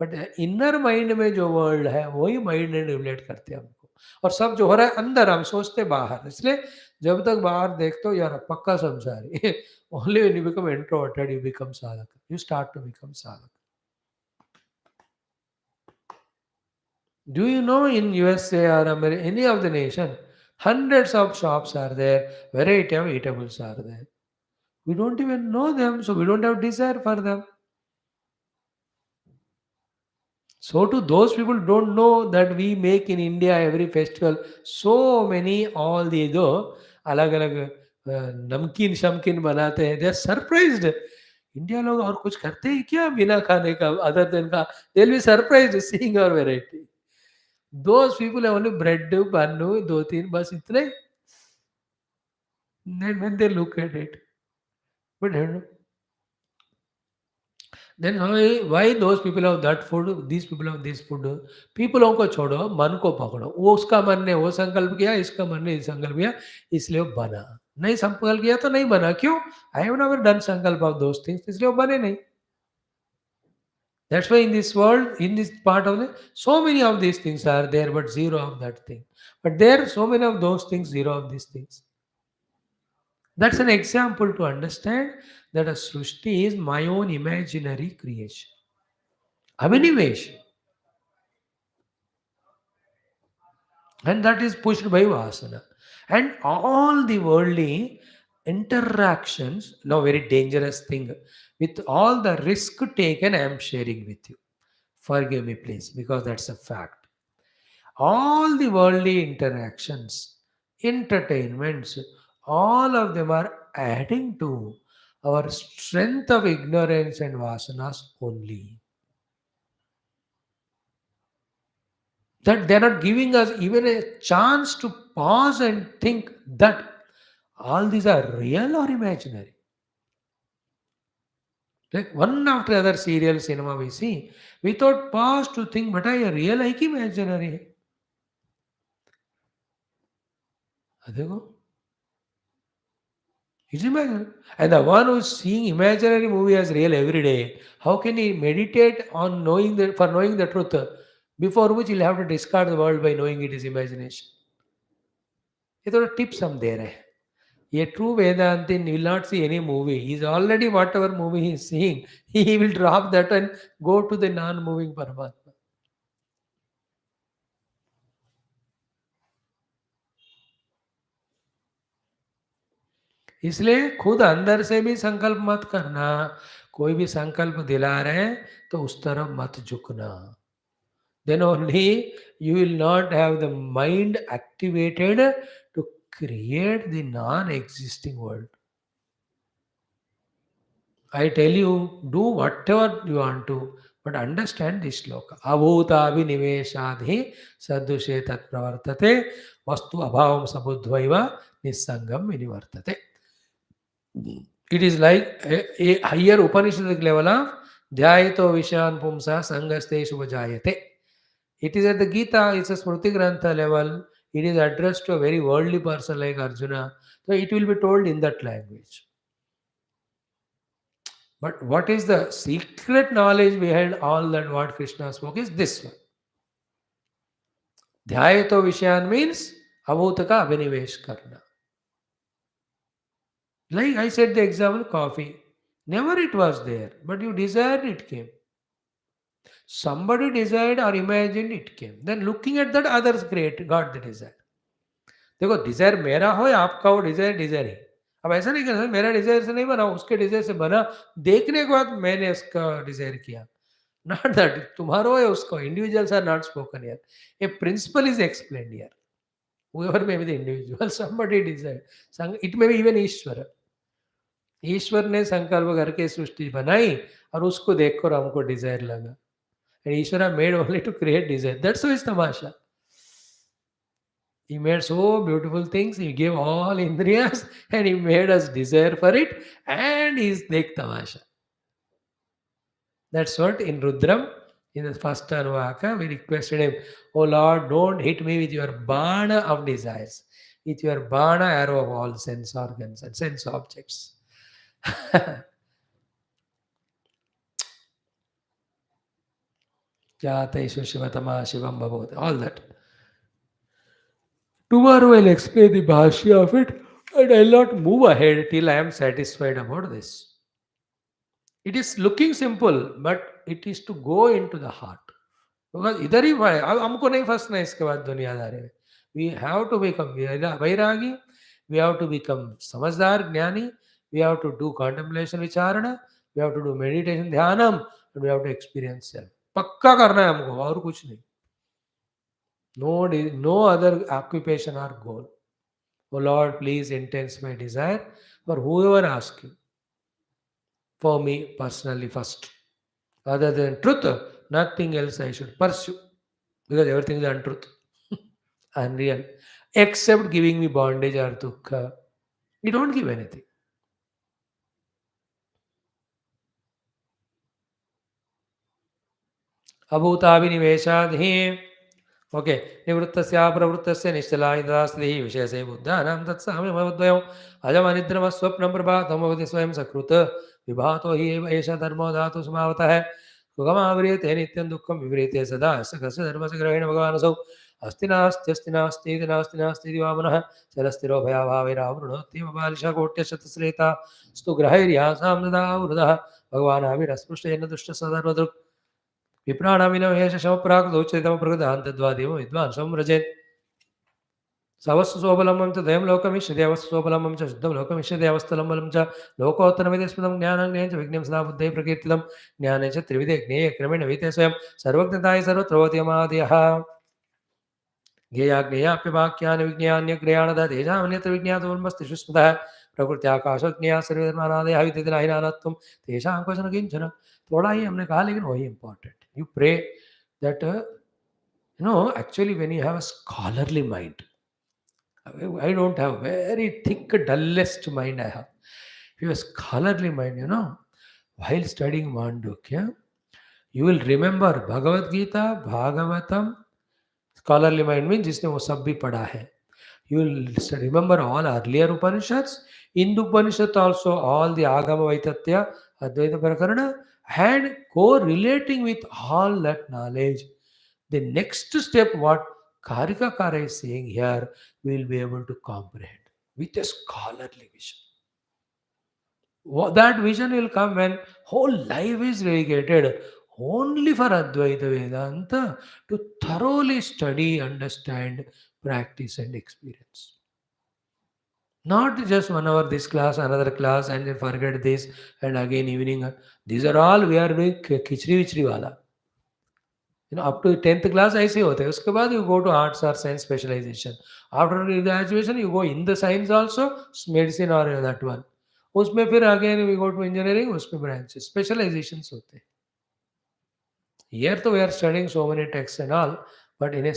But inner mind में जो world है वही mind ने relate करते हैं हमको और सब जो हो रहा है अंदर हम सोचते बाहर इसलिए जब तक बाहर देखते हो यार पक्का संसारी only when you become introverted you become साधक यू स्टार्ट टू बिकम साधक do you know in USA और any of the nation hundreds of shops are there variety of eatables are there we don't even know them so we don't have desire for them. So to those people don't know that we make in India every festival so many all the जो अलग अलग नमकीन शमकीन बनाते हैं they are surprised. India लोग और कुछ करते हैं क्या बिना खाने का अदर देन का they will be surprised seeing our variety. Those people have only bread बन्नू दो तीन बस इतने then when they look at it but then why those people have that food, these people have this food? People को छोड़ो, मन को पकड़ो. वो उसका मन ने वो संकल्प किया, इसका मन ने ये संकल्प किया, इसलिए वो बना. नहीं संकल्प किया तो नहीं बना. क्यों? I have never done संकल्प of those things, इसलिए वो बने नहीं. That's why in this world, in this part of the, so many of these things are there, but zero of that thing. But there, so many of those things, zero of these things. That's an example to understand that a Srushti is my own imaginary creation. Abhinivesh. And that is pushed by Vasana. And all the worldly interactions, now very dangerous thing. With all the risk taken, I am sharing with you. Forgive me, please, because that's a fact. All the worldly interactions, entertainments, all of them are adding to our strength of ignorance and vasanas only. That they're not giving us even a chance to pause and think that all these are real or imaginary. Like one after other serial cinema we see, without pause to think, but I real like imaginary. Adego, it's imaginary. And the one who's seeing imaginary movie as real every day, how can he meditate on knowing the for knowing the truth? Before which he'll have to discard the world by knowing it is imagination. It's a tip some there. A true Vedantin will not see any movie. He's already whatever movie he's seeing, he will drop that and go to the non-moving Paramatma. इसलिए खुद अंदर से भी संकल्प मत करना. कोई भी संकल्प दिला रहे हैं तो उस तरफ मत झुकना. Then only you will not have the mind activated to create the non-existing world. I tell you, do whatever you want to, but understand this shloka. Abhutabhiniveshadhi sadushe tat pravartate vastu abhavam sabudhvaiva nissangam vinivartate. It is like a higher Upanishadic level of Dhyayato Vishan Pumsa Sangaste Shubhajayate. It is at the Gita, it's a Smriti Grantha level. It is addressed to a very worldly person like Arjuna. So it will be told in that language. But what is the secret knowledge behind all that what Krishna spoke is this one. Dhyayato Vishayan means Avutaka Abhinivesh Karna. Like I said the example coffee. Never it was there, but you desired it came. Somebody desired or imagined it came. Then looking at that others create got the desire. देखो Dzire मेरा हो या आपका हो desire desire है. अब ऐसा नहीं कर सकते मेरा डिजायर से नहीं बना उसके डिजायर से बना देखने के बाद मैंने इसका डिजायर किया. Not that tomorrow or usko. Individuals are not spoken here. A principle is explained here. Whoever may be the individual, somebody desire. It may be even ईश्वर. ईश्वर ने संकल्प करके सृष्टि बनाई और उसको देखकर हमको डिजायर लगा. And Ishwar made only to create desire. That's why it's tamasha. He made so beautiful things. He gave all indriyas and he made us desire for it. And he's Dek tamasha. That's what in Rudram, in the first Anuvaka, we requested him, Oh Lord, don't hit me with your bana of desires, with your bana arrow of all sense organs and sense objects. Jateshu Shivatama Shivam Bhavot, all that. Tomorrow I'll explain the bhashya of it and I'll not move ahead till I am satisfied about this. It is looking simple, but it is to go into the heart. Because इधर ही अब हमको नहीं फंसना इसके बाद दुनियादारी में. We have to become vairagi, we have to become समझदार ज्ञानी, we have to do contemplation विचारणा, we have to do meditation ध्यानम, and we have to experience self. पक्का करना है हमको और कुछ नहीं. No other occupation or goal. Oh Lord, please intensify desire for whoever asking. For me personally first. Other than truth, nothing else I should pursue. Because everything is untruth. Unreal. Except giving me bondage or dukkha. You don't give anything. Abhutabhiniveshadhi. Okay. Nivrittasya pravrittasya nishchalayadasthi vishese buddhanam tatsamimavadvayam ajamanidrama swapnam prabhatam avadi swayam sakruta vibhato hi eva esha dharmo dhatu samavata hai सुगमाव्रियते नित्यं दुःखं विव्रियते सदा सकस्य धर्मस्य भगवान् असौ अस्ति नास्ति अस्ति नास्ति इति नास्ति नास्ति इति वामनः चलस्थिरो भयाभावैरावृणोत्येव बालिशकोट्यशतश्रेता स्तु ग्रहैर्यासां ददा वृदः भगवान् आविरस्पृष्टेन दुष्टसदर्वदृक् विप्राणामिनवेश शमप्राक् दौच्यतमप्रकृतान्तद्वादेव विद्वान् संव्रजेत्. सवस्तु सोबलम्बं च दयं लोकमिष्यति अवस्तु सोबलम्बं च शुद्धं लोकमिष्यति अवस्थलम्बलं च लोकोत्तरमिति स्मृतं ज्ञानं ज्ञेयं च विज्ञं सदा बुद्धये प्रकीर्तितं ज्ञाने च त्रिविधे ज्ञेये क्रमेण वीते स्वयं सर्वज्ञताय सर्वत्रवतीयमादयः ज्ञेयाज्ञेयाप्यवाक्यानि विज्ञान्यग्रयाणद तेषामन्यत्र विज्ञातोन्मस्तिषु स्मृतः प्रकृत्याकाशज्ञेया सर्वधर्मानादयः विद्यते नाहिनानत्वं तेषां क्वचन किञ्चन थोड़ा ही हमने कहा लेकिन वही important you pray that actually when you have a scholarly mind I don't have very thick, dullest mind I have. If you have a scholarly mind, while studying Mandukya, you will remember Bhagavad Gita, Bhagavatam, scholarly mind means जिसने वो सब भी पढ़ा है. You will remember all earlier Upanishads, in the Upanishad also all the Agama Vaitatya, Advaita Prakarana, and co-relating with all that knowledge. The next step, what Karika Kara is saying here, we will be able to comprehend with a scholarly vision. That vision will come when whole life is dedicated only for Advaita Vedanta to thoroughly study, understand, practice, and experience. Not just 1 hour this class, another class, and then forget this, and again evening. These are all we are doing khichdi vichdi wala. Up to 10th class ऐसे होते हैं उसके बाद you go to arts or science specialization. After graduation you go in the science also, medicine or that one. उसमें फिर again we go to engineering, उसमें branches specializations होते हैं. Here though we are studying so many texts and all, but in a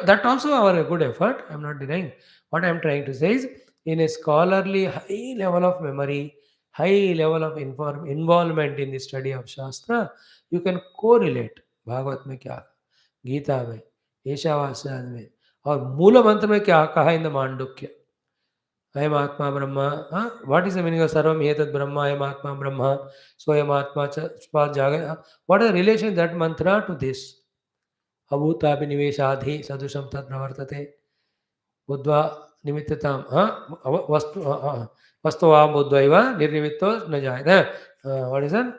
that also our good effort. I'm not denying. What I'm trying to say is, in a scholarly high level of memory, high level of involvement in the study of Shastra, you can correlate Bhagavat में क्या, गीता में, ईशावास्यादि में, और मूल मंत्र में क्या कहा इन द मांडुक्य. अयम आत्मा ब्रह्म. What is the meaning of sarvam etat brahma, ayam atma brahma, soyam atma ch jaga. What is the relation of that mantra to this? Abhuta abhiniveshadhi sadusham tat pravartate. Buddha nimittatam. Vastuvam buddhaiva nirnimitto न जायते. What is that?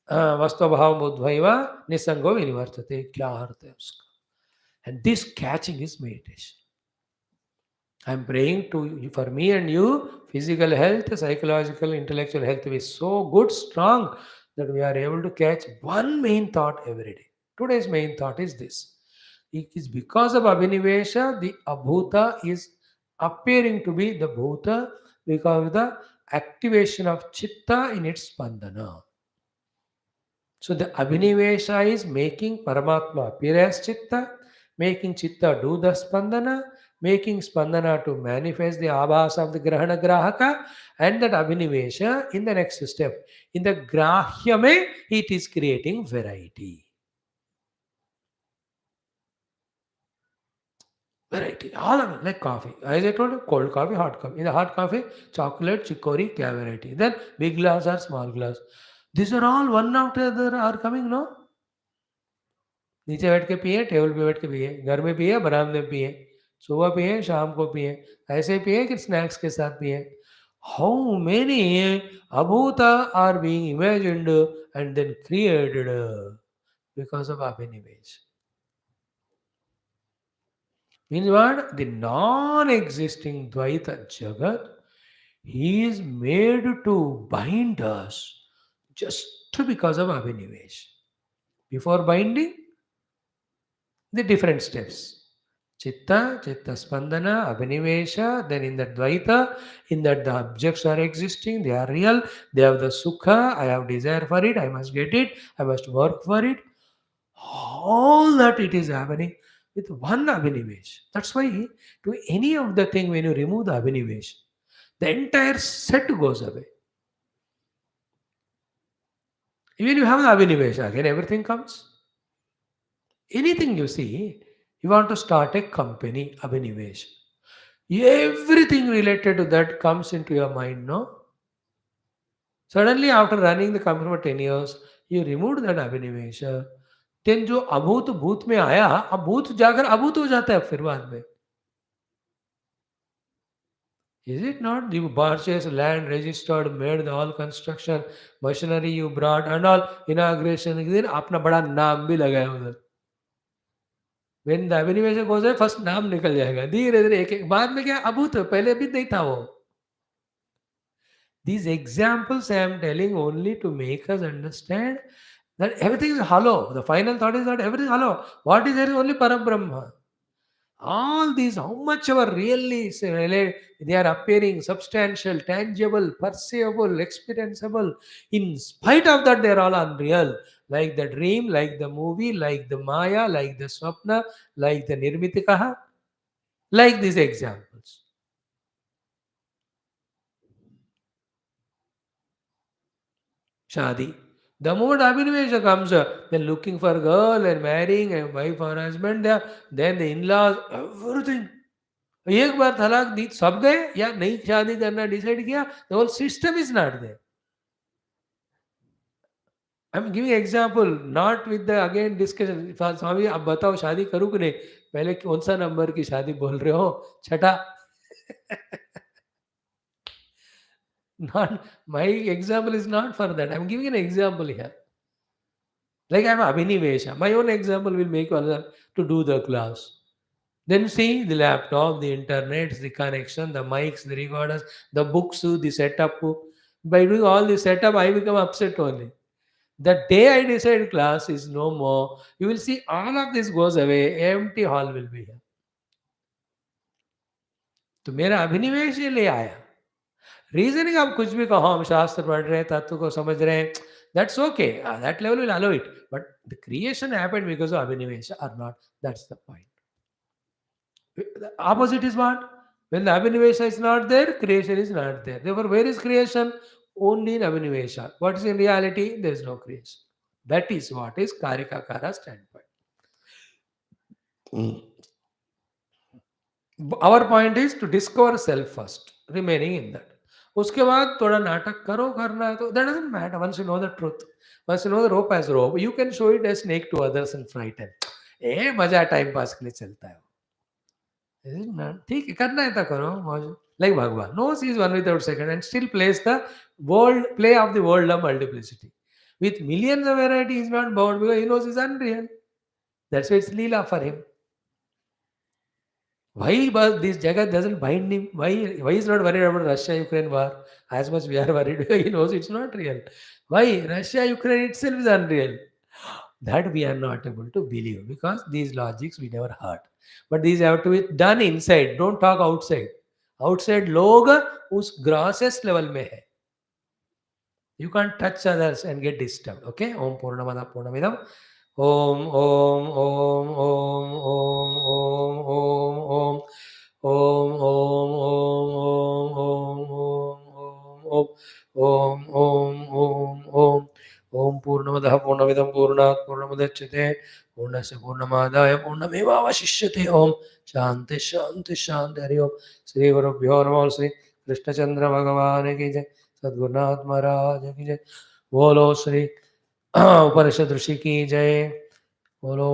Vastubhavam buddhaiva nisango vinivartate. क्या अर्थ है उसका? And this catching is meditation. I am praying to you, for me and you, physical health, psychological, intellectual health is so good, strong, that we are able to catch one main thought every day. Today's main thought is this. It is because of Abhinivesha, the Abhuta is appearing to be the Bhuta because of the activation of Chitta in its Spandana. So the Abhinivesha is making Paramatma appear as Chitta, making Chitta do the Spandana, making Spandana to manifest the Abhas of the Grahana Grahaka, and that Abhinivesha in the next step. In the Grahyame, it is creating variety. Variety. All of it, like coffee. As I told you, cold coffee, hot coffee. In the hot coffee, chocolate, chicory, kya variety. Then big glass or small glass. These are all one after the other are coming, no? नीचे बैठ के पिए, table पे बैठ के पिए, घर में पिए, बरामदे में पिए, सुबह पिए, शाम को पिए, ऐसे पिए कि स्नैक्स के साथ पिए. How many abhuta are being imagined and then created because of abhinivesha. Means what? The non-existing Dvaita Jagat, he is made to bind us just because of Abhinivesh. Before binding, the different steps. Chitta, Chitta Spandana, Abhinivesha, then in that Dvaita, in that the objects are existing, they are real, they have the Sukha, I have desire for it, I must get it, I must work for it. All that it is happening with one Abhinivesh. That's why to any of the thing, when you remove the Abhinivesh, the entire set goes away. Even you have the Abhinivesh, again everything comes. Anything you see, you want to start a company, Abhinivesh. Everything related to that comes into your mind, no? Suddenly, after running the company for 10 years, you removed that Abhinivesha. Then जो अभूत भूत में आया, अब भूत जाकर अभूत हो जाता है फिर बाद में. Is it not? You purchased land, registered, made the all construction, machinery you brought and all, inauguration के दिन अपना बड़ा नाम भी लगाया उधर. व्हेन द अभिनिवेश गोज है, फर्स्ट नाम निकल जाएगा, धीरे धीरे एक एक, बाद में क्या अभूत, पहले भी नहीं था वो. These examples I am telling only to make us understand that everything is hollow. The final thought is that everything is hollow. What is there is only Parabrahma. All these, how much ever really they are appearing substantial, tangible, perceivable, experienceable. In spite of that, they are all unreal. Like the dream, like the movie, like the Maya, like the Swapna, like the Nirmitikaha, like these examples. Shadi. The moment Abhinivesha comes, then looking for girl and marrying and wife or husband, then the in-laws, everything. एक बार तलाक दी, सब गए या नई शादी करना decide किया, the whole system is not there. I'm giving example, not with the again discussion. स्वामी आप बताओ शादी करूँ कि नहीं, पहले कौन सा नंबर की शादी बोल रहे हो, छठा. Not my example is not for that. I'm giving an example here. Like I'm Abhinivesha. My own example will make you understand to do the class. Then see the laptop, the internet, the connection, the mics, the recorders, the books, the setup. By doing all the setup, I become upset only. The day I decide class is no more, you will see all of this goes away. Empty hall will be here. तो मेरा अभिनिवेश ये ले आया. Reasoning आप कुछ भी कहो, हम शास्त्र पढ़ रहे हैं, तत्व को समझ रहे हैं, that's okay, that level will allow it, but the creation happened because of abhinivesha और not. That's the point. The opposite is what? When the Abhinivesha is not there, creation is not there. Therefore, where is creation? Only in Abhinivesha. What is in reality? There is no creation. That is what is Karika Kara standpoint. Our point is to discover self first, remaining in that. उसके बाद थोड़ा नाटक करो, करना है तो that doesn't matter. Once you know the truth, once you know the rope as rope, you can show it as snake to others and frighten. ए मजा time pass के लिए चलता है. ठीक है, करना है तो करो मौज. Like Bhagwan knows he is one without second and still plays the play of the world of multiplicity. With millions of varieties, he is not bound because he knows it's unreal. That's why it's Leela for him. Why this Jagat doesn't bind him? Why is not worried about Russia-Ukraine war as much we are worried? Because he knows it's not real. Why? Russia-Ukraine itself is unreal. That we are not able to believe because these logics we never heard. But these have to be done inside. Don't talk outside. Outside लोग उस grossest level में है. You can't touch others and get disturbed. Okay? Om Purnamada Purnamidam. Om Om Om Om Om Om Om Om Om Om Om Om Om Om Om Om Om Om Purnamada Purnamidam Purnat Purnamudachyate Purnasya Purnamadaya Purnamevavashishyate. Om Shanti Shanti Shanti. Hari Om. Sri Gurubhyo Namo. Sri Krishna Chandra Bhagavan ki jai. सद्गुरुनाथ महाराज की जय. बोलो श्री उपनिषद ऋषि की जय. बोलो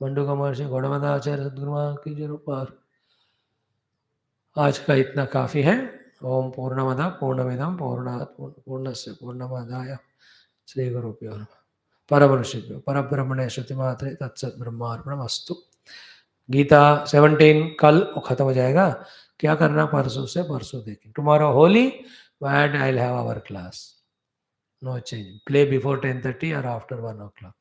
मंडूका महर्षि गौड़मदाचार्य सद्गुरुनाथ की जय. पर आज का इतना काफी है. ओम पूर्णमदा पूर्णमिदम पूर्णात् पूर्णस्य पूर्णमादाय श्री गुरुभ्यो नमः. परम ऋषिभ्यो परब्रह्मणे श्रुतिमात्रे तत्सत् ब्रह्मार्पणमस्तु. गीता 17 कल खत्म हो जाएगा. क्या करना परसों से परसों देखें. Tomorrow Holi and I'll have our class. No change. Play before 10:30 or after 1 o'clock.